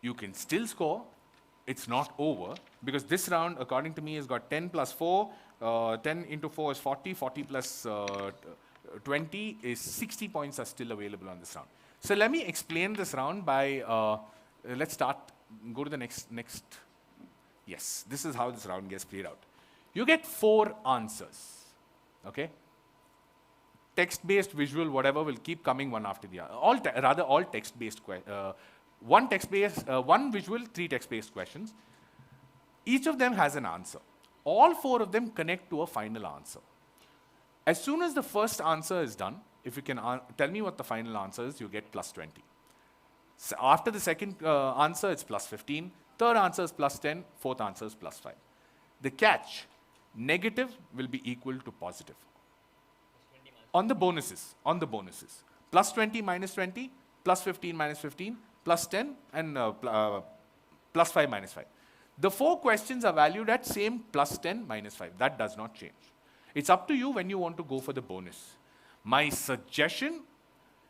Speaker 1: You can still score. It's not over, because this round, according to me, has got 10 plus 4. 10 into 4 is 40. 40 plus 20 is 60 points are still available on this round. So let me explain this round by, let's start, go to the next. Yes, this is how this round gets played out. You get 4 answers, okay? text-based, visual, whatever will keep coming one after the other. All text-based. One text-based, one visual, 3 text-based questions. Each of them has an answer. All 4 of them connect to a final answer. As soon as the first answer is done, if you can tell me what the final answer is, you get plus 20. So after the second answer, it's plus 15. Third answer is plus 10. Fourth answer is plus 5. The catch, negative will be equal to positive. On the bonuses, Plus 20 minus 20, plus 15 minus 15, plus 10, and plus 5 minus 5. The 4 questions are valued at same plus 10 minus 5. That does not change. It's up to you when you want to go for the bonus. My suggestion,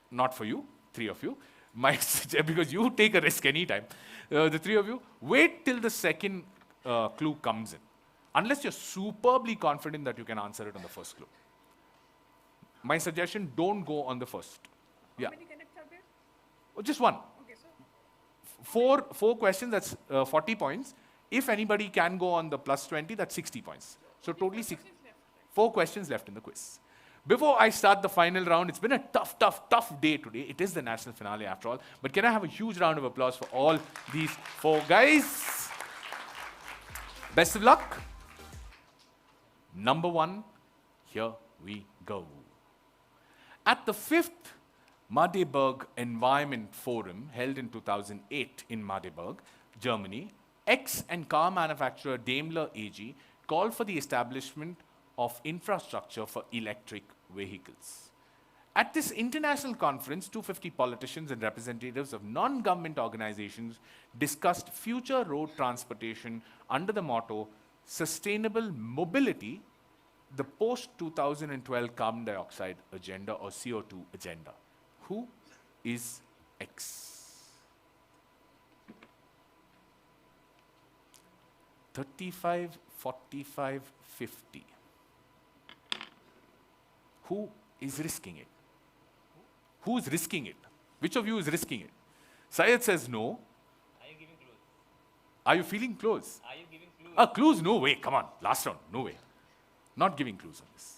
Speaker 1: not for you, 3 of you, because you take a risk anytime, the 3 of you, wait till the second clue comes in. Unless you're superbly confident that you can answer it on the first clue. My suggestion, don't go on the first. Yeah.
Speaker 2: How many connects are there?
Speaker 1: Oh, just one.
Speaker 2: Okay, so
Speaker 1: 4 questions, that's 40 points. If anybody can go on the plus 20, that's 60 points. So totally 4 questions left in the quiz. Before I start the final round, it's been a tough day today. It is the national finale after all. But can I have a huge round of applause for all these 4 guys? Best of luck. Number 1, here we go. At the 5th Magdeburg Environment Forum, held in 2008 in Magdeburg, Germany, X and car manufacturer Daimler AG called for the establishment of infrastructure for electric vehicles. At this international conference, 250 politicians and representatives of non-government organizations discussed future road transportation under the motto, Sustainable Mobility, the post-2012 carbon dioxide agenda or CO2 agenda. Who is X? 35, 45, 50. Who is risking it? Who is risking it? Which of you is risking it? Syed says no.
Speaker 4: Are you giving clues?
Speaker 1: Are you feeling close?
Speaker 4: Are you giving clues?
Speaker 1: Clues? No way. Come on. Last round. No way. Not giving clues on this.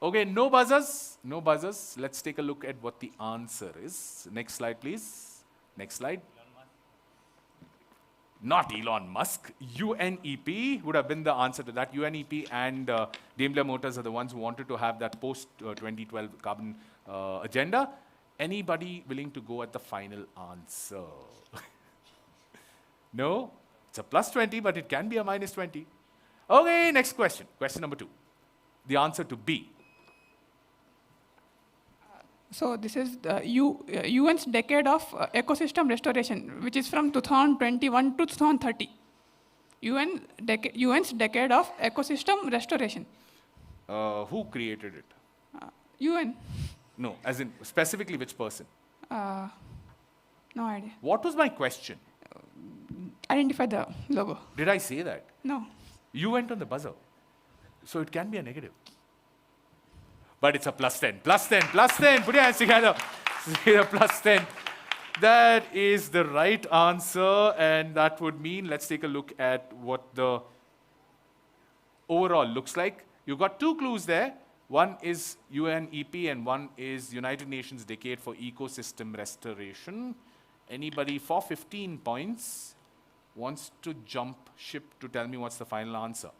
Speaker 1: Okay, no buzzers. No buzzers. Let's take a look at what the answer is. Next slide, please. Next slide. Not Elon Musk. UNEP would have been the answer to that. UNEP and Daimler Motors are the ones who wanted to have that post-2012 carbon agenda. Anybody willing to go at the final answer? No? It's a plus 20, but it can be a minus 20. Okay, next question. Question number 2. The answer to B.
Speaker 2: So this is the UN's decade of ecosystem restoration, which is from 2021 to 2030. UN's decade of ecosystem restoration.
Speaker 1: Who created it?
Speaker 2: UN.
Speaker 1: No, as in specifically which person?
Speaker 2: No idea.
Speaker 1: What was my question?
Speaker 2: Identify the logo.
Speaker 1: Did I say that?
Speaker 2: No.
Speaker 1: You went on the buzzer. So it can be a negative. But it's a plus 10. Plus 10. Plus 10. Put your hands together. Plus 10. That is the right answer. And that would mean, let's take a look at what the overall looks like. You got 2 clues there. One is UNEP and one is United Nations Decade for Ecosystem Restoration. Anybody for 15 points wants to jump ship to tell me what's the final answer?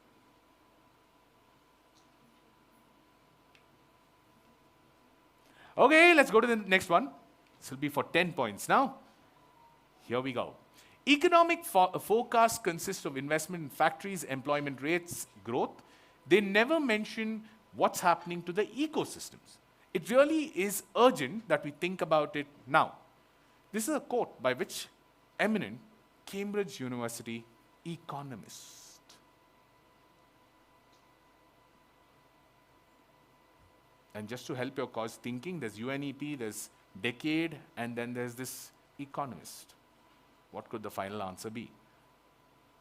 Speaker 1: Okay, let's go to the next one. This will be for 10 points now. Here we go. Economic forecasts consist of investment in factories, employment rates, growth. They never mention what's happening to the ecosystems. It really is urgent that we think about it now. This is a quote by which eminent Cambridge University economist. And just to help your cause thinking, there's UNEP, there's decade, and then there's this economist. What could the final answer be?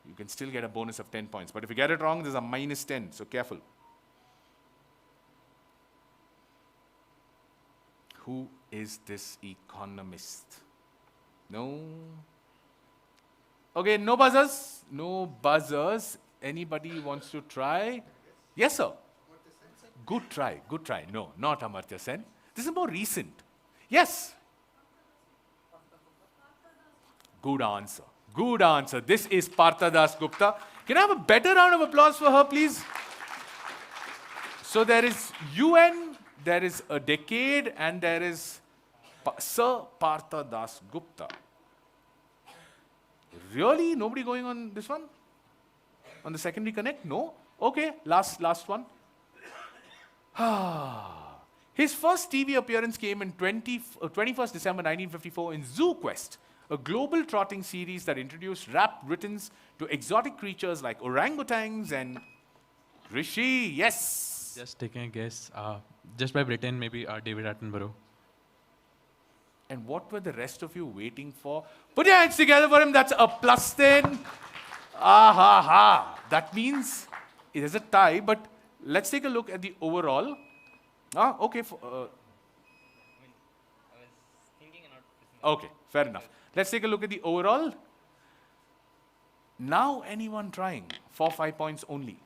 Speaker 1: You can still get a bonus of 10 points. But if you get it wrong, there's a minus 10, so careful. Who is this economist? No? Okay, no buzzers. No buzzers. Anybody wants to try? Yes, sir. Good try, good try. No, not Amartya Sen. This is more recent. Yes. Good answer. Good answer. This is Partha Das Gupta. Can I have a better round of applause for her, please? So there is UN, there is a decade, and there is Sir Partha Das Gupta. Really? Nobody going on this one? On the secondary connect? No? Okay, last one. His first TV appearance came in 21st December 1954 in Zoo Quest, a global trotting series that introduced rap Britons to exotic creatures like orangutans and Rishi. Yes.
Speaker 3: Just taking a guess. Just by Britain, maybe David Attenborough.
Speaker 1: And what were the rest of you waiting for? Put your hands together for him. That's a +10. That means it is a tie, but let's take a look at the overall. Okay.
Speaker 4: I was thinking and not.
Speaker 1: Okay, fair enough. Let's take a look at the overall. Now anyone trying? 4-5 points only.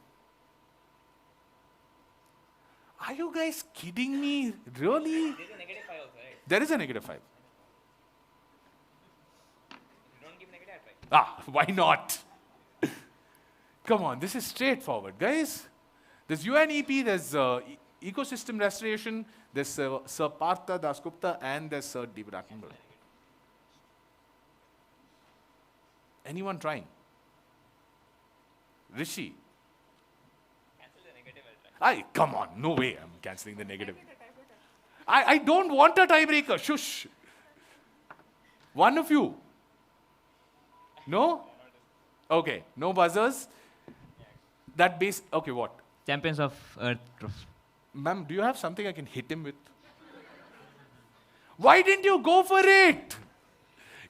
Speaker 1: Are you guys kidding me? Really?
Speaker 4: There's a negative 5 also, right?
Speaker 1: There is a negative 5.
Speaker 4: If you don't give negative, I try.
Speaker 1: Why not? Come on, this is straightforward, guys. There's UNEP, there's ecosystem restoration, there's Sir Partha Das Gupta, and there's Sir David Attenborough. Anyone trying? Rishi?
Speaker 4: Cancel the negative, I'll try.
Speaker 1: Come on, no way I'm cancelling the negative. I don't want a tiebreaker, shush. One of you? No? Okay, no buzzers. Okay, what?
Speaker 4: Champions of Earth.
Speaker 1: Ma'am, do you have something I can hit him with? Why didn't you go for it?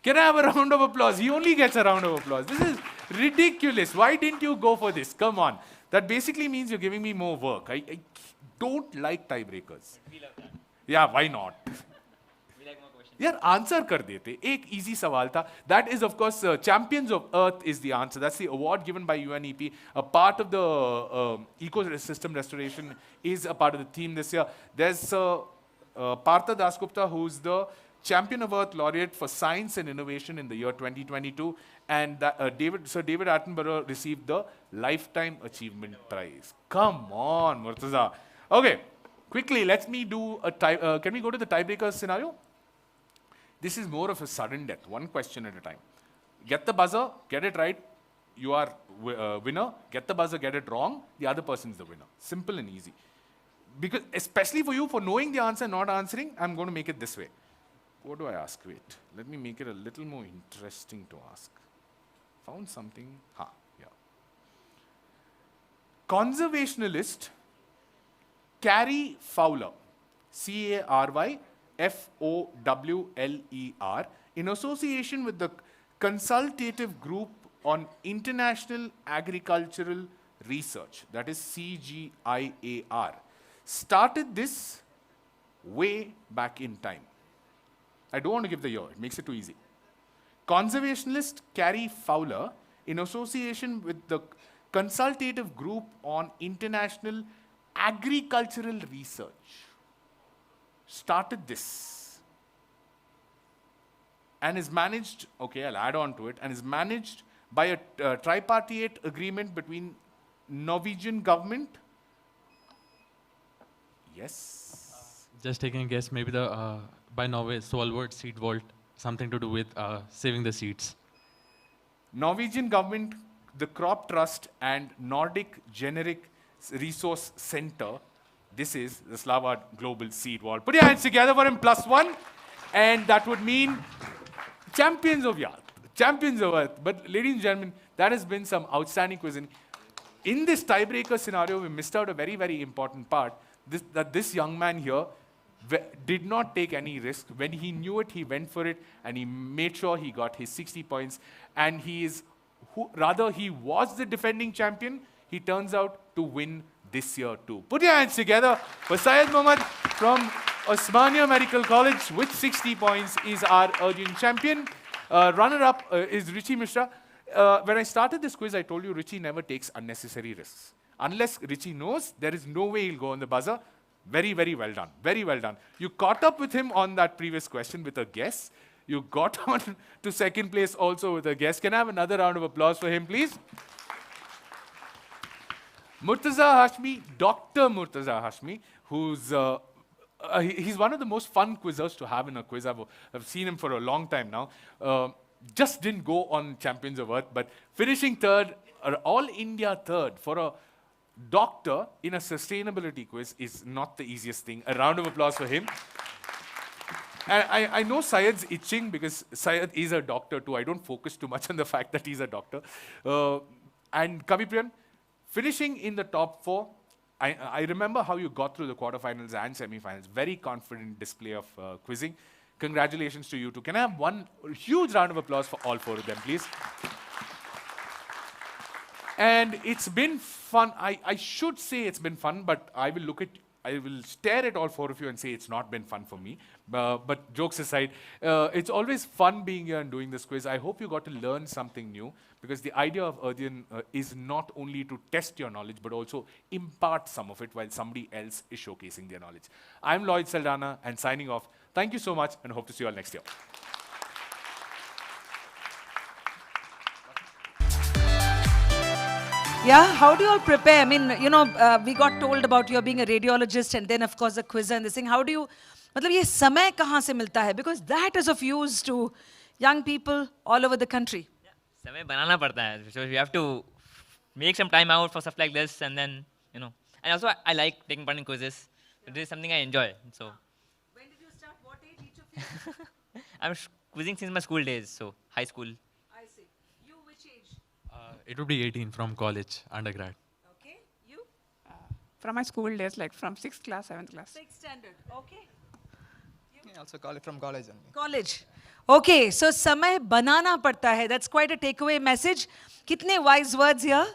Speaker 1: Can I have a round of applause? He only gets a round of applause. This is ridiculous. Why didn't you go for this? Come on. That basically means you're giving me more work. I don't like tiebreakers.
Speaker 4: We love that.
Speaker 1: Yeah, why not?
Speaker 4: We like more questions.
Speaker 1: यार answer कर देते एक easy सवाल था. That is of course Champions of Earth is the answer. That's the award given by UNEP. A part of the ecosystem restoration is a part of the theme this year. There's Partha Das Gupta, who's the Champion of Earth laureate for science and innovation in the year 2022, and Sir David Attenborough received the Lifetime Achievement Prize. Come on, Murtaza. Okay, quickly, let me do a tie. Can we go to the tiebreaker scenario? This is more of a sudden death, one question at a time. Get the buzzer, get it right, you are winner. Get the buzzer, get it wrong, the other person is the winner. Simple and easy. Because especially for you, for knowing the answer and not answering, I'm going to make it this way. What do I ask? Wait, let me make it a little more interesting to ask. Found something? Yeah. Conservationalist Carrie Fowler, Carry Fowler, in association with the Consultative Group on International Agricultural Research, that is CGIAR, started this way back in time. I don't want to give the year, it makes it too easy. Conservationalist Carrie Fowler, in association with the Consultative Group on International Agricultural Research, started this and is managed, okay, I'll add on to it, and is managed by a tripartite agreement between Norwegian government. Yes.
Speaker 3: Just taking a guess, maybe the by Norway Svalbard seed vault, something to do with saving the seeds.
Speaker 1: Norwegian government, the Crop Trust, and Nordic Generic Resource Center. This is the Svalbard Global Seed Vault. Put your hands together for him, +1. And that would mean champions of Earth. Champions of Earth. But ladies and gentlemen, that has been some outstanding quizzing. In this tiebreaker scenario, we missed out a very, very important part. This young man here did not take any risk. When he knew it, he went for it, and he made sure he got his 60 points. And he was the defending champion. He turns out to win this year too. Put your hands together for Syed Mohammad from Osmania Medical College with 60 points is our Arjun champion. Runner-up is Rishi Mishra. When I started this quiz, I told you Rishi never takes unnecessary risks. Unless Rishi knows, there is no way he'll go on the buzzer. Very, very well done. Very well done. You caught up with him on that previous question with a guess. You got on to second place also with a guess. Can I have another round of applause for him, please? Murtaza Hashmi, Dr. Murtaza Hashmi, who's he's one of the most fun quizzers to have in a quiz. I've seen him for a long time now. Just didn't go on Champions of Earth, but finishing third, all India third for a doctor in a sustainability quiz is not the easiest thing. A round of applause for him. And I know Syed's itching because Syed is a doctor too. I don't focus too much on the fact that he's a doctor. And Kavipriyan, finishing in the top 4, I remember how you got through the quarterfinals and semifinals. Very confident display of quizzing. Congratulations to you too. Can I have one huge round of applause for all 4 of them, please? And it's been fun. I should say it's been fun, but I will stare at all 4 of you and say it's not been fun for me. But jokes aside, it's always fun being here and doing this quiz. I hope you got to learn something new, because the idea of Earthian is not only to test your knowledge, but also impart some of it while somebody else is showcasing their knowledge. I'm Lloyd Saldana, and signing off. Thank you so much, and hope to see you all next year.
Speaker 8: Yeah, how do you all prepare? I mean, you know, we got told about you being a radiologist and then, of course, a quizzer and this thing. How do you, मतलब ये समय कहाँ से मिलता है? Because that is of use to young people all over the country.
Speaker 4: समय बनाना पड़ता है. So you have to make some time out for stuff like this, and then, you know. And also, I like taking part in quizzes. This is something I enjoy. So.
Speaker 8: When did you start? What age, each of you?
Speaker 4: I'm quizzing since my school days, so high school.
Speaker 8: I see. You, which age?
Speaker 3: It would be 18 from college, undergrad.
Speaker 8: Okay. You?
Speaker 2: From my school days, like from 6th class, 7th class.
Speaker 8: 6th standard. Okay.
Speaker 6: Also from college only.
Speaker 8: College. Okay, so समय बनाना पड़ता है. That's quite a takeaway message. कितने wise words here?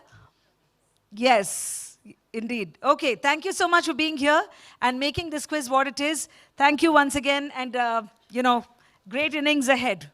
Speaker 8: Yes, indeed. Okay, thank you so much for being here and making this quiz what it is. Thank you once again, and you know, great innings ahead.